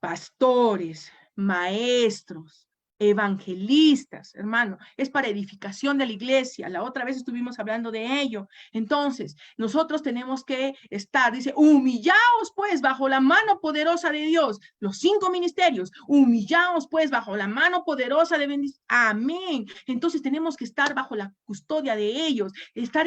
pastores, maestros, evangelistas, hermano. Es para edificación de la iglesia. La otra vez estuvimos hablando de ello. Entonces, nosotros tenemos que estar, dice, humillaos pues bajo la mano poderosa de Dios. Los 5 ministerios, humillaos pues bajo la mano poderosa de bendición. Amén. Entonces tenemos que estar bajo la custodia de ellos, estar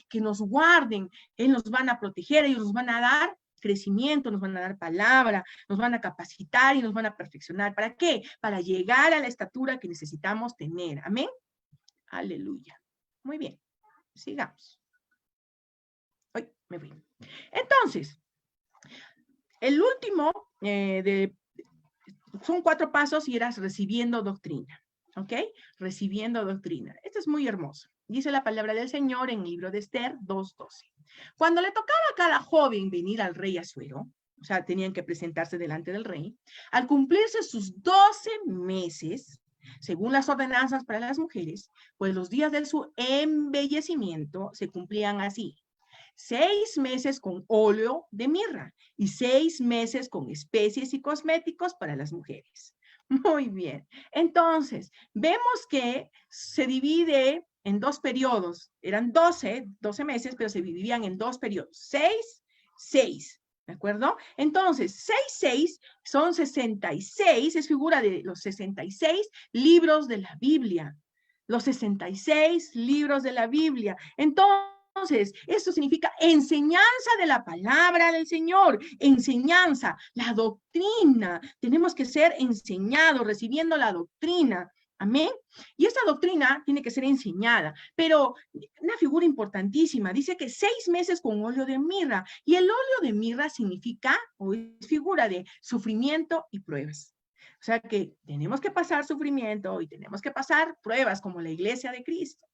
que nos guarden. Ellos nos van a proteger, ellos nos van a dar crecimiento, nos van a dar palabra, nos van a capacitar y nos van a perfeccionar. ¿Para qué? Para llegar a la estatura que necesitamos tener. Amén. Aleluya. Muy bien. Sigamos. Ay, me fui. Entonces, el último son 4 pasos y eras recibiendo doctrina. ¿Ok? Recibiendo doctrina. Esto es muy hermoso. Dice la palabra del Señor en el libro de Esther 2:12. Cuando le tocaba a cada joven venir al rey Asuero, o sea, tenían que presentarse delante del rey, al cumplirse sus 12 meses, según las ordenanzas para las mujeres, pues los días de su embellecimiento se cumplían así: 6 meses con óleo de mirra y 6 meses con especies y cosméticos para las mujeres. Muy bien. Entonces, vemos que se divide en 2 periodos. Eran 12 meses, pero se dividían en 2 periodos. 6. ¿De acuerdo? Entonces, 6 son 66, es figura de los 66 libros de la Biblia. Los 66 libros de la Biblia. Entonces, esto significa enseñanza de la palabra del Señor, enseñanza, la doctrina. Tenemos que ser enseñados, recibiendo la doctrina. Amén. Y esta doctrina tiene que ser enseñada, pero una figura importantísima, dice que 6 meses con óleo de mirra, y el óleo de mirra significa, o es figura de sufrimiento y pruebas. O sea que tenemos que pasar sufrimiento y tenemos que pasar pruebas como la iglesia de Cristo.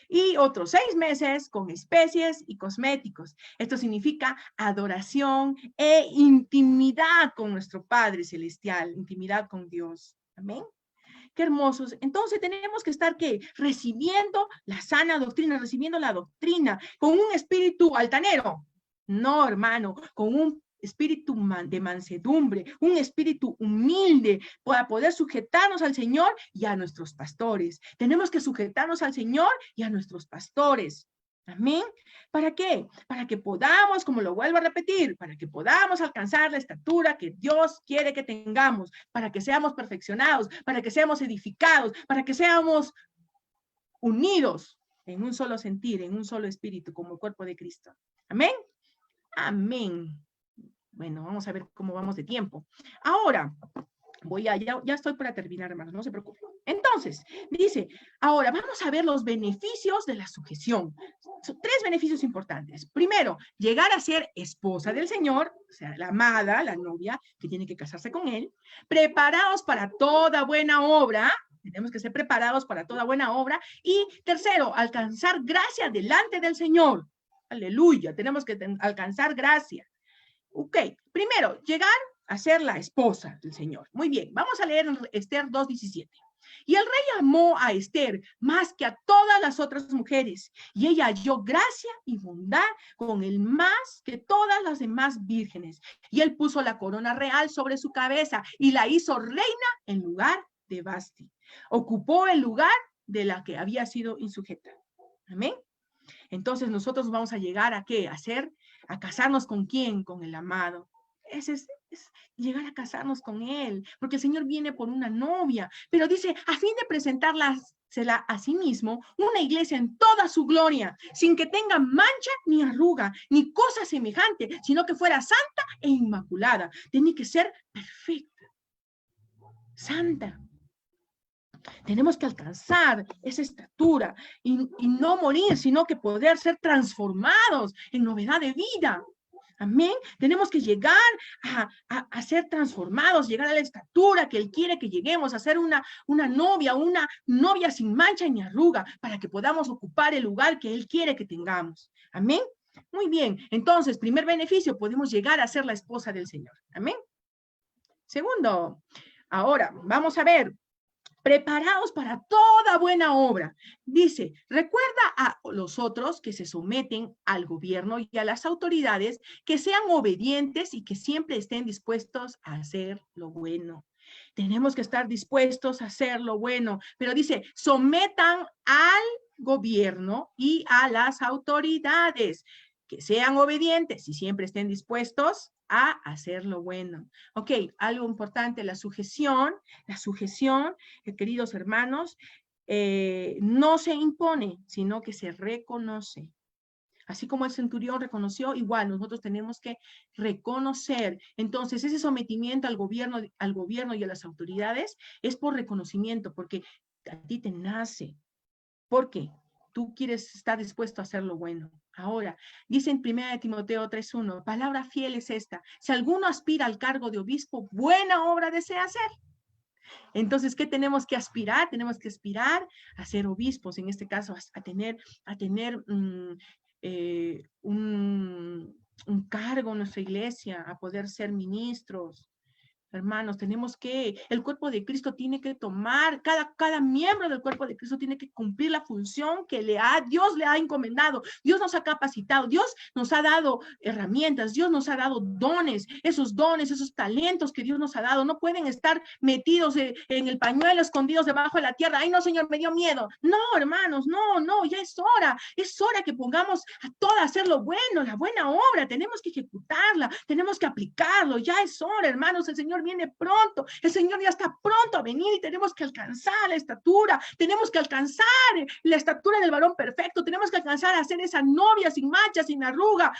Y otros 6 meses con especies y cosméticos. Esto significa adoración e intimidad con nuestro Padre Celestial, intimidad con Dios. Amén. Qué hermosos. Entonces tenemos que estar, ¿qué? Recibiendo la sana doctrina, recibiendo la doctrina con un espíritu altanero. No, hermano, con un espíritu de mansedumbre, un espíritu humilde para poder sujetarnos al Señor y a nuestros pastores. Tenemos que sujetarnos al Señor y a nuestros pastores. Amén. ¿Para qué? Para que podamos, como lo vuelvo a repetir, para que podamos alcanzar la estatura que Dios quiere que tengamos, para que seamos perfeccionados, para que seamos edificados, para que seamos unidos en un solo sentir, en un solo espíritu, como el cuerpo de Cristo. Amén. Amén. Bueno, vamos a ver cómo vamos de tiempo. Ahora, ya estoy para terminar, hermanos, no se preocupen. Entonces, dice, ahora vamos a ver los beneficios de la sujeción. Son 3 beneficios importantes. Primero, llegar a ser esposa del Señor, o sea, la amada, la novia, que tiene que casarse con Él. Preparados para toda buena obra. Tenemos que ser preparados para toda buena obra. Y tercero, alcanzar gracia delante del Señor. Aleluya, tenemos que alcanzar gracia. Ok, primero, llegar a ser la esposa del Señor. Muy bien, vamos a leer Esther 2:17. Y el rey amó a Esther más que a todas las otras mujeres, y ella halló gracia y bondad con él más que todas las demás vírgenes. Y él puso la corona real sobre su cabeza y la hizo reina en lugar de Vasti. Ocupó el lugar de la que había sido insujeta. Amén. Entonces nosotros vamos a llegar a ¿qué? A casarnos con ¿quién? Con el amado. Ese es llegar a casarnos con Él, porque el Señor viene por una novia, pero dice, a fin de presentarla a sí mismo, una iglesia en toda su gloria, sin que tenga mancha ni arruga, ni cosa semejante, sino que fuera santa e inmaculada. Tiene que ser perfecta, santa. Tenemos que alcanzar esa estatura y no morir, sino que poder ser transformados en novedad de vida. Amén. Tenemos que llegar a ser transformados, llegar a la estatura que Él quiere que lleguemos, a ser una novia sin mancha ni arruga, para que podamos ocupar el lugar que Él quiere que tengamos. Amén. Muy bien. Entonces, primer beneficio, podemos llegar a ser la esposa del Señor. Amén. Segundo, ahora vamos a ver. Preparados para toda buena obra. Dice, recuerda a los otros que se someten al gobierno y a las autoridades, que sean obedientes y que siempre estén dispuestos a hacer lo bueno. Tenemos que estar dispuestos a hacer lo bueno, pero dice, sometan al gobierno y a las autoridades, que sean obedientes y siempre estén dispuestos a hacer lo bueno. Ok, algo importante, la sujeción, queridos hermanos, no se impone, sino que se reconoce. Así como el centurión reconoció, igual nosotros tenemos que reconocer. Entonces, ese sometimiento al gobierno y a las autoridades es por reconocimiento, porque a ti te nace. ¿Por qué? Tú quieres estar dispuesto a hacer lo bueno. Ahora, dice en 1 Timoteo 3:1, palabra fiel es esta: si alguno aspira al cargo de obispo, buena obra desea hacer. Entonces, ¿qué tenemos que aspirar? Tenemos que aspirar a ser obispos, en este caso, a tener un cargo en nuestra iglesia, a poder ser ministros. Hermanos, el cuerpo de Cristo tiene que tomar, cada miembro del cuerpo de Cristo tiene que cumplir la función que Dios le ha encomendado. Dios nos ha capacitado, Dios nos ha dado herramientas, Dios nos ha dado dones, esos talentos que Dios nos ha dado. No pueden estar metidos en el pañuelo, escondidos debajo de la tierra. Ay, no, Señor, me dio miedo. No, hermanos, no, ya es hora que pongamos a hacer lo bueno, la buena obra. Tenemos que ejecutarla, tenemos que aplicarlo. Ya es hora, hermanos, el Señor viene pronto, el Señor ya está pronto a venir y tenemos que alcanzar la estatura, tenemos que alcanzar la estatura del varón perfecto, tenemos que alcanzar a ser esa novia sin mancha, sin arruga.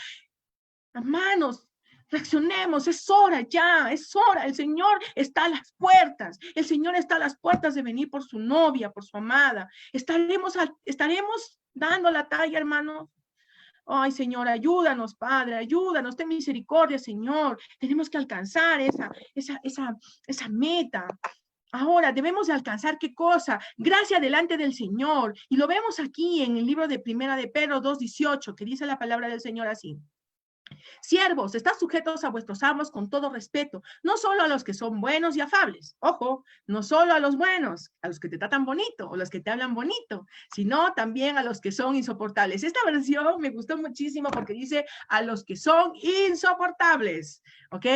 Hermanos, reaccionemos, es hora ya, es hora, el Señor está a las puertas, el Señor está a las puertas de venir por su novia, por su amada. Estaremos dando la talla, hermanos. Ay, Señor, ayúdanos, Padre, ayúdanos, ten misericordia, Señor. Tenemos que alcanzar esa meta. Ahora debemos de alcanzar ¿qué cosa? Gracia delante del Señor. Y lo vemos aquí en el libro de Primera de Pedro 2:18, que dice la palabra del Señor así. Siervos, estad sujetos a vuestros amos con todo respeto, no solo a los que son buenos y afables, ojo, no solo a los buenos, a los que te tratan bonito o los que te hablan bonito, sino también a los que son insoportables. Esta versión me gustó muchísimo porque dice a los que son insoportables, ¿ok?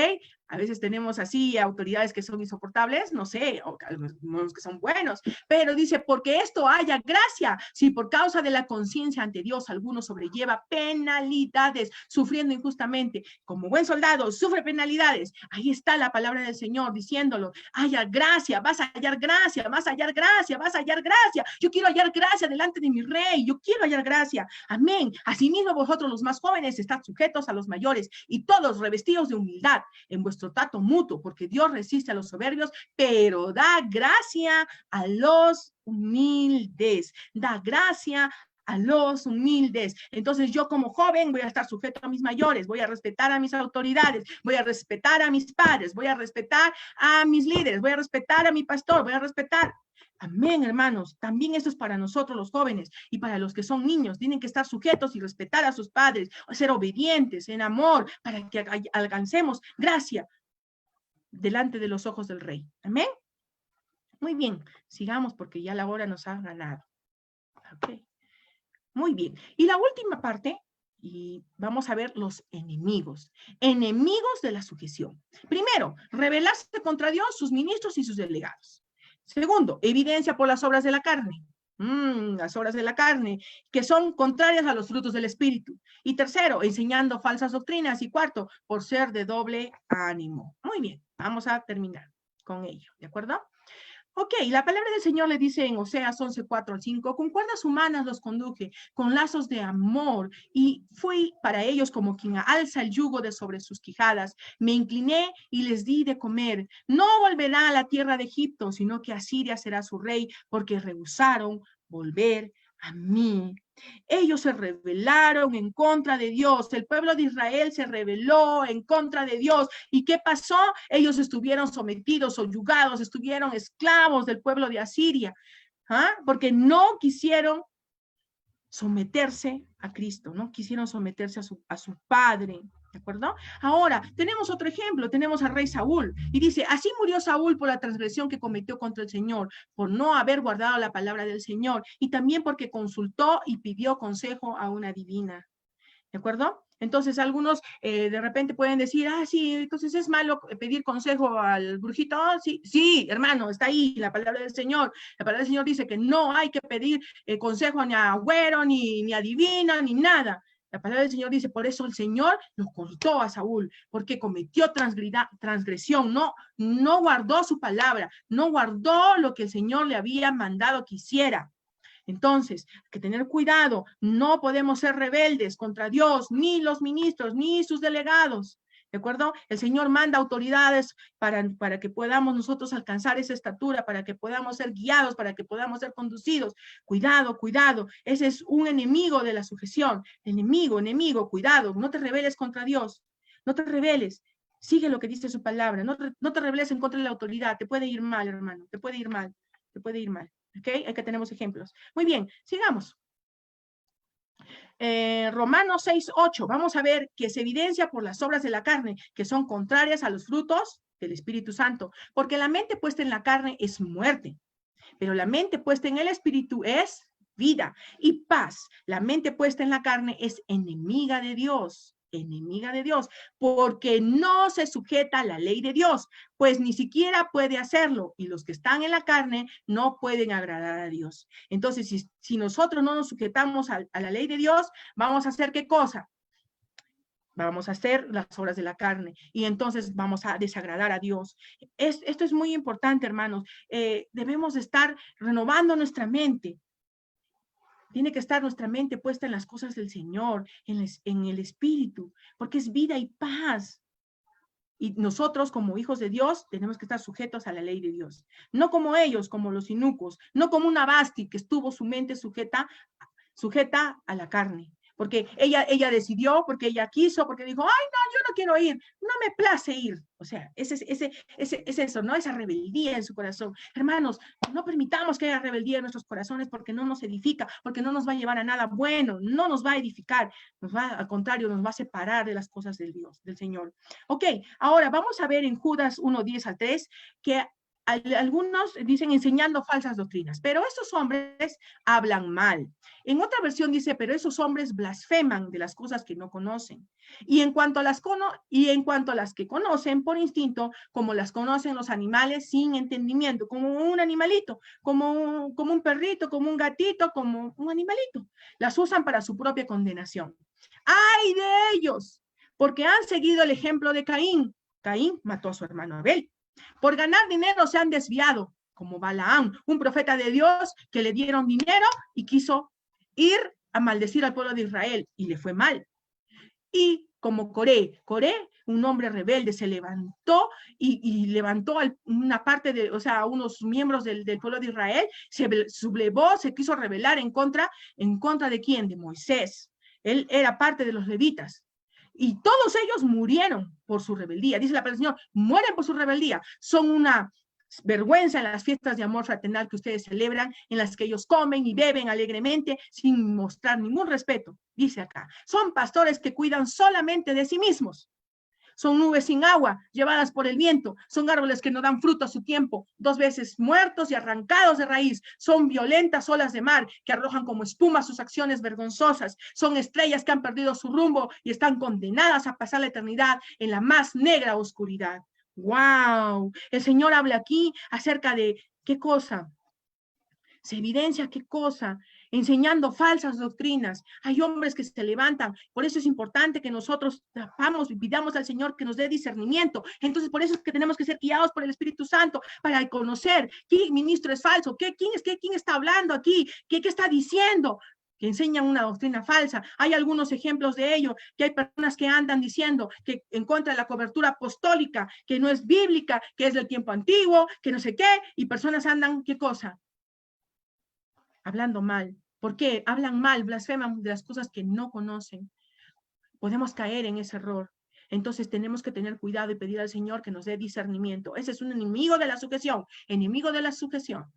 A veces tenemos así autoridades que son insoportables, no sé, o algunos que son buenos, pero dice, porque esto haya gracia, si por causa de la conciencia ante Dios alguno sobrelleva penalidades, sufriendo injustamente, como buen soldado, sufre penalidades. Ahí está la palabra del Señor diciéndolo, haya gracia, vas a hallar gracia, vas a hallar gracia, vas a hallar gracia. Yo quiero hallar gracia delante de mi rey, yo quiero hallar gracia. Amén. Asimismo vosotros los más jóvenes estad sujetos a los mayores y todos revestidos de humildad en vuestro trato mutuo, porque Dios resiste a los soberbios, pero da gracia a los humildes. Da gracia a los humildes. Entonces yo como joven voy a estar sujeto a mis mayores, voy a respetar a mis autoridades, voy a respetar a mis padres, voy a respetar a mis líderes, voy a respetar a mi pastor, voy a respetar. Amén, hermanos. También esto es para nosotros los jóvenes y para los que son niños. Tienen que estar sujetos y respetar a sus padres, ser obedientes en amor para que alcancemos gracia delante de los ojos del Rey. Amén. Muy bien, sigamos porque ya la hora nos ha ganado. Ok. Muy bien. Y la última parte, y vamos a ver los enemigos. Enemigos de la sujeción. Primero, rebelarse contra Dios, sus ministros y sus delegados. Segundo, evidencia por las obras de la carne. Las obras de la carne, que son contrarias a los frutos del Espíritu. Y tercero, enseñando falsas doctrinas. Y cuarto, por ser de doble ánimo. Muy bien, vamos a terminar con ello, ¿de acuerdo? Ok, la palabra del Señor le dice en Oseas 11:4-5, con cuerdas humanas los conduje, con lazos de amor, y fui para ellos como quien alza el yugo de sobre sus quijadas. Me incliné y les di de comer. No volverá a la tierra de Egipto, sino que Asiria será su rey, porque rehusaron volver a mí. Ellos se rebelaron en contra de Dios. El pueblo de Israel se rebeló en contra de Dios. ¿Y qué pasó? Ellos estuvieron sometidos o yugados, estuvieron esclavos del pueblo de Asiria, porque no quisieron someterse a Cristo, no quisieron someterse a su Padre. ¿De acuerdo? Ahora, tenemos otro ejemplo, tenemos al rey Saúl, y dice, así murió Saúl por la transgresión que cometió contra el Señor, por no haber guardado la palabra del Señor, y también porque consultó y pidió consejo a una divina. ¿De acuerdo? Entonces, algunos de repente pueden decir, sí, entonces es malo pedir consejo al brujito. Sí, hermano, está ahí la palabra del Señor. La palabra del Señor dice que no hay que pedir consejo ni a agüero, ni a divina, ni nada. La palabra del Señor dice, por eso el Señor lo cortó a Saúl, porque cometió transgresión, no guardó su palabra, no guardó lo que el Señor le había mandado que hiciera. Entonces, hay que tener cuidado, no podemos ser rebeldes contra Dios, ni los ministros, ni sus delegados. ¿De acuerdo? El Señor manda autoridades para que podamos nosotros alcanzar esa estatura, para que podamos ser guiados, para que podamos ser conducidos. Cuidado, cuidado. Ese es un enemigo de la sujeción. Enemigo, cuidado. No te rebeles contra Dios. No te rebeles. Sigue lo que dice su palabra. No te rebeles en contra de la autoridad. Te puede ir mal, hermano. Te puede ir mal. Te puede ir mal. ¿Ok? Aquí tenemos ejemplos. Muy bien, sigamos. Romanos 6:8, vamos a ver que se evidencia por las obras de la carne, que son contrarias a los frutos del Espíritu Santo, porque la mente puesta en la carne es muerte, pero la mente puesta en el Espíritu es vida y paz. La mente puesta en la carne es enemiga de Dios, porque no se sujeta a la ley de Dios, pues ni siquiera puede hacerlo, y los que están en la carne no pueden agradar a Dios. Entonces, si nosotros no nos sujetamos a la ley de Dios, vamos a hacer ¿qué cosa? Vamos a hacer las obras de la carne, y entonces vamos a desagradar a Dios. Esto es muy importante, hermanos. Debemos estar renovando nuestra mente. Tiene que estar nuestra mente puesta en las cosas del Señor, en el Espíritu, porque es vida y paz. Y nosotros, como hijos de Dios, tenemos que estar sujetos a la ley de Dios. No como ellos, como los inucos, no como una Basti que estuvo su mente sujeta a la carne. porque ella decidió, porque ella quiso, porque dijo, ay, no, yo no quiero ir, no me place ir. O sea, es eso, ¿no? Esa rebeldía en su corazón. Hermanos, no permitamos que haya rebeldía en nuestros corazones porque no nos edifica, porque no nos va a llevar a nada bueno, no nos va a edificar, al contrario, nos va a separar de las cosas del Dios, del Señor. Ok, ahora vamos a ver en Judas 1:10-3 que algunos dicen enseñando falsas doctrinas, pero estos hombres hablan mal. En otra versión dice, pero esos hombres blasfeman de las cosas que no conocen. Y en cuanto a las que conocen por instinto, como las conocen los animales sin entendimiento, como un animalito, como un perrito, como un gatito, como un animalito. Las usan para su propia condenación. ¡Ay de ellos! Porque han seguido el ejemplo de Caín. Caín mató a su hermano Abel. Por ganar dinero se han desviado, como Balaam, un profeta de Dios que le dieron dinero y quiso ir a maldecir al pueblo de Israel y le fue mal. Y como Coré, un hombre rebelde, se levantó y levantó una parte de, o sea, unos miembros del pueblo de Israel, se sublevó, se quiso rebelar en contra de ¿quién? De Moisés. Él era parte de los levitas. Y todos ellos murieron por su rebeldía. Dice la palabra del Señor, mueren por su rebeldía. Son una vergüenza en las fiestas de amor fraternal que ustedes celebran, en las que ellos comen y beben alegremente sin mostrar ningún respeto. Dice acá, son pastores que cuidan solamente de sí mismos. Son nubes sin agua, llevadas por el viento. Son árboles que no dan fruto a su tiempo, 2 veces muertos y arrancados de raíz. Son violentas olas de mar que arrojan como espuma sus acciones vergonzosas. Son estrellas que han perdido su rumbo y están condenadas a pasar la eternidad en la más negra oscuridad. ¡Wow! El Señor habla aquí acerca de ¿qué cosa? Se evidencia qué cosa, enseñando falsas doctrinas. Hay hombres que se levantan, por eso es importante que nosotros tapamos y pidamos al Señor que nos dé discernimiento. Entonces, por eso es que tenemos que ser guiados por el Espíritu Santo para conocer qué ministro es falso, quién está hablando aquí, qué está diciendo, que enseñan una doctrina falsa. Hay algunos ejemplos de ello, que hay personas que andan diciendo que en contra de la cobertura apostólica, que no es bíblica, que es del tiempo antiguo, que no sé qué, y personas andan, ¿qué cosa? Hablando mal. ¿Por qué? Hablan mal, blasfeman de las cosas que no conocen. Podemos caer en ese error. Entonces tenemos que tener cuidado y pedir al Señor que nos dé discernimiento. Ese es un enemigo de la sujeción, enemigo de la sujeción.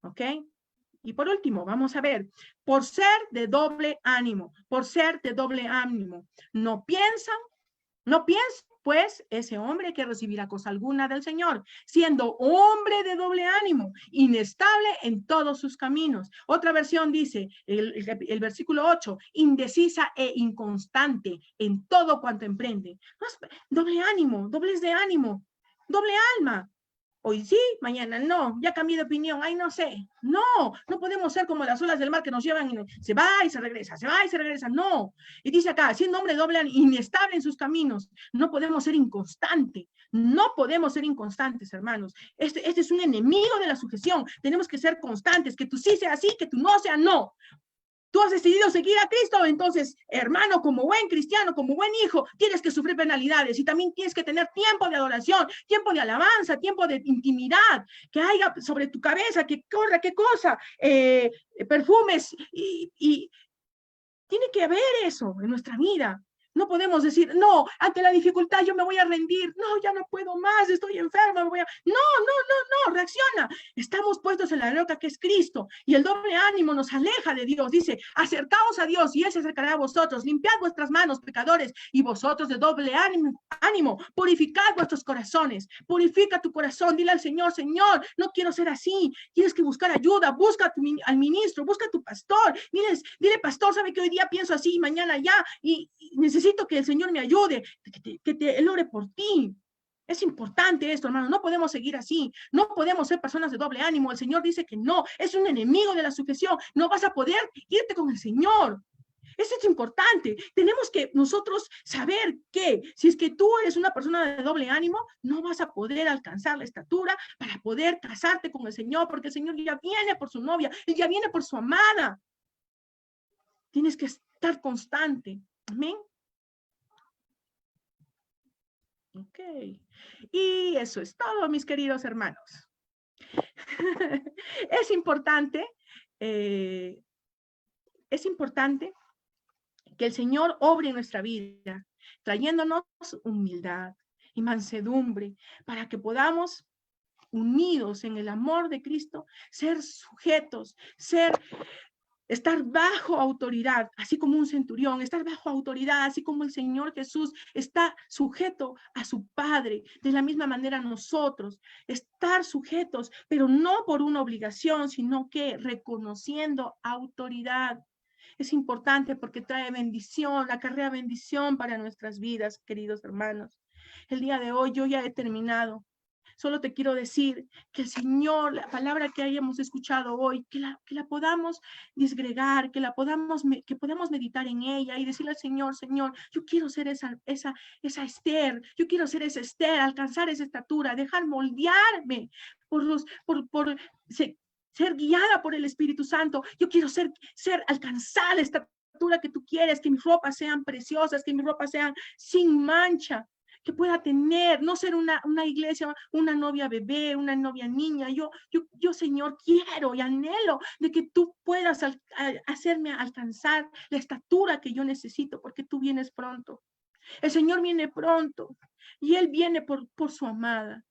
¿Ok? Y por último, vamos a ver, por ser de doble ánimo, no piensan, pues ese hombre que recibirá cosa alguna del Señor, siendo hombre de doble ánimo, inestable en todos sus caminos. Otra versión dice, el versículo 8, indecisa e inconstante en todo cuanto emprende. Doble ánimo, doblez de ánimo, doble alma. Hoy sí, mañana no, ya cambié de opinión, ay, no sé. No podemos ser como las olas del mar que nos llevan y se va y se regresa, no. Y dice acá, siendo hombre doble, inestable en sus caminos, no podemos ser inconstantes, hermanos. Este es un enemigo de la sujeción, tenemos que ser constantes, que tú sí sea sí, que tú no sea no. Tú has decidido seguir a Cristo, entonces, hermano, como buen cristiano, como buen hijo, tienes que sufrir penalidades y también tienes que tener tiempo de adoración, tiempo de alabanza, tiempo de intimidad, que haya sobre tu cabeza, que corra, qué cosa, perfumes, y tiene que haber eso en nuestra vida. No podemos decir, no, ante la dificultad yo me voy a rendir, no, ya no puedo más, estoy enferma, No, reacciona. Estamos puestos en la roca que es Cristo y el doble ánimo nos aleja de Dios. Dice, acercaos a Dios y Él se acercará a vosotros, limpiad vuestras manos, pecadores, y vosotros de doble ánimo, purificad vuestros corazones, purifica tu corazón, dile al Señor, Señor, no quiero ser así, tienes que buscar ayuda, busca al ministro, busca a tu pastor, dile, pastor, sabe que hoy día pienso así, mañana ya, y necesito que el Señor me ayude, que Él ore por ti. Es importante esto, hermano. No podemos seguir así. No podemos ser personas de doble ánimo. El Señor dice que no. Es un enemigo de la sujeción. No vas a poder irte con el Señor. Eso es importante. Tenemos que nosotros saber que si es que tú eres una persona de doble ánimo, no vas a poder alcanzar la estatura para poder casarte con el Señor, porque el Señor ya viene por su novia, Él ya viene por su amada. Tienes que estar constante. Amén. Ok. Y eso es todo, mis queridos hermanos. Es importante Que el Señor obre en nuestra vida, trayéndonos humildad y mansedumbre para que podamos, unidos en el amor de Cristo, ser sujetos, estar bajo autoridad, así como un centurión, estar bajo autoridad, así como el Señor Jesús está sujeto a su Padre. De la misma manera nosotros, estar sujetos, pero no por una obligación, sino que reconociendo autoridad. Es importante porque trae bendición, acarrea bendición para nuestras vidas, queridos hermanos. El día de hoy yo ya he terminado. Solo te quiero decir que el Señor, la palabra que hayamos escuchado hoy, que la podamos disgregar, que podamos meditar en ella y decirle al Señor, Señor, yo quiero ser esa Esther, yo quiero ser esa Esther, alcanzar esa estatura, dejar moldearme por ser guiada por el Espíritu Santo. Yo quiero alcanzar la estatura que tú quieres, que mis ropas sean preciosas, que mis ropas sean sin mancha, que pueda tener, no ser una iglesia, una novia bebé, una novia niña. Yo, Señor, quiero y anhelo de que tú puedas hacerme alcanzar la estatura que yo necesito, porque tú vienes pronto. El Señor viene pronto y Él viene por su amada.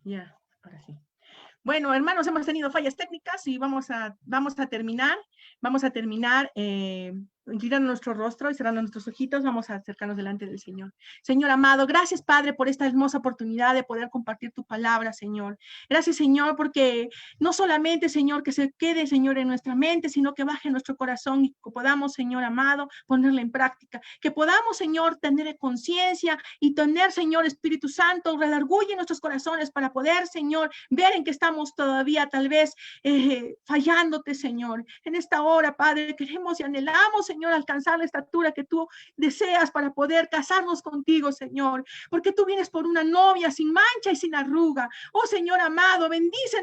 Ya, ahora sí. Bueno, hermanos, hemos tenido fallas técnicas y vamos a terminar. Vamos a terminar inclinando nuestro rostro y cerrando nuestros ojitos. Vamos a acercarnos delante del Señor. Señor amado, gracias, Padre, por esta hermosa oportunidad de poder compartir tu palabra, Señor. Gracias, Señor, porque no solamente, Señor, que se quede, Señor, en nuestra mente, sino que baje en nuestro corazón y que podamos, Señor amado, ponerla en práctica. Que podamos, Señor, tener conciencia y tener, Señor, Espíritu Santo, redarguye en nuestros corazones para poder, Señor, ver en que estamos todavía tal vez fallándote, Señor. En esta hora, Padre, queremos y anhelamos, Señor, alcanzar la estatura que tú deseas para poder casarnos contigo, Señor, porque tú vienes por una novia sin mancha y sin arruga. Oh, Señor amado, bendice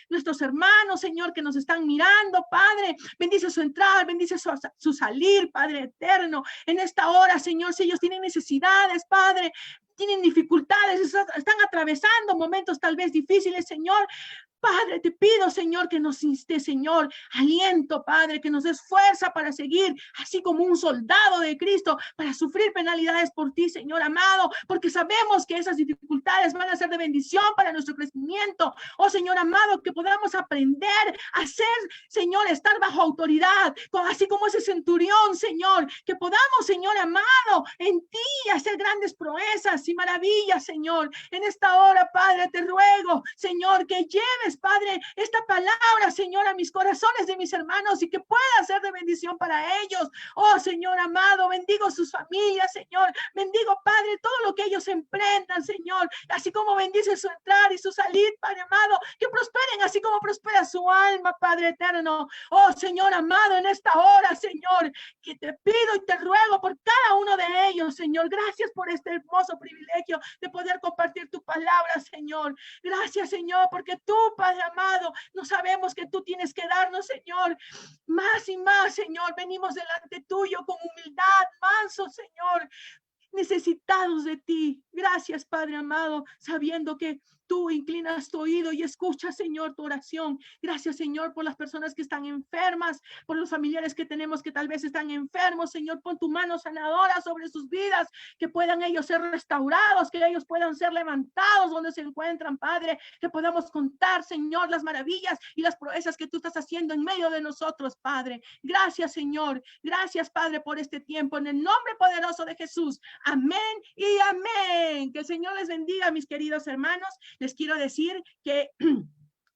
nuestros hermanos, Señor, que nos están mirando, Padre. Bendice su entrar, bendice su salir, Padre eterno. En esta hora, Señor, si ellos tienen necesidades, Padre, tienen dificultades, están atravesando momentos tal vez difíciles, Señor. Padre, te pido, Señor, que nos instes, Señor, aliento, Padre, que nos des fuerza para seguir, así como un soldado de Cristo, para sufrir penalidades por ti, Señor amado, porque sabemos que esas dificultades van a ser de bendición para nuestro crecimiento. Oh, Señor amado, que podamos aprender a ser, Señor, estar bajo autoridad, así como ese centurión, Señor, que podamos, Señor amado, en ti hacer grandes proezas y maravillas, Señor. En esta hora, Padre, te ruego, Señor, que lleves, Padre, esta palabra, Señor, a mis corazones de mis hermanos y que pueda ser de bendición para ellos. Oh, Señor amado, bendigo sus familias, Señor. Bendigo, Padre, todo lo que ellos emprendan, Señor. Así como bendice su entrar y su salir, Padre amado, que prosperen así como prospera su alma, Padre eterno. Oh, Señor amado, en esta hora, Señor, que te pido y te ruego por cada uno de ellos, Señor. Gracias por este hermoso privilegio de poder compartir tu palabra, Señor. Gracias, Señor, porque tú, Padre amado, no sabemos que tú tienes que darnos, Señor, más y más, Señor. Venimos delante tuyo con humildad, manso, Señor, necesitados de ti. Gracias, Padre amado, sabiendo que tú inclinas tu oído y escuchas, Señor, tu oración. Gracias, Señor, por las personas que están enfermas, por los familiares que tenemos que tal vez están enfermos. Señor, pon tu mano sanadora sobre sus vidas, que puedan ellos ser restaurados, que ellos puedan ser levantados donde se encuentran, Padre, que podamos contar, Señor, las maravillas y las proezas que tú estás haciendo en medio de nosotros, Padre. Gracias, Señor. Gracias, Padre, por este tiempo. En el nombre poderoso de Jesús. Amén y amén. Que el Señor les bendiga, mis queridos hermanos. Les quiero decir que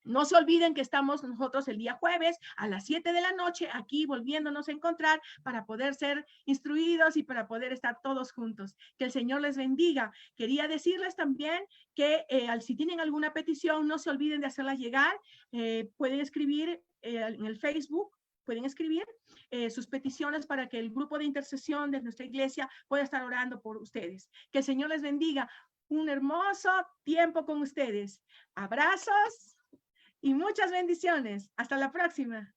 no se olviden que estamos nosotros el día jueves a las 7 de la noche aquí volviéndonos a encontrar para poder ser instruidos y para poder estar todos juntos. Que el Señor les bendiga. Quería decirles también que si tienen alguna petición, no se olviden de hacerla llegar. Pueden escribir en el Facebook. Pueden escribir sus peticiones para que el grupo de intercesión de nuestra iglesia pueda estar orando por ustedes. Que el Señor les bendiga. Un hermoso tiempo con ustedes. Abrazos y muchas bendiciones. Hasta la próxima.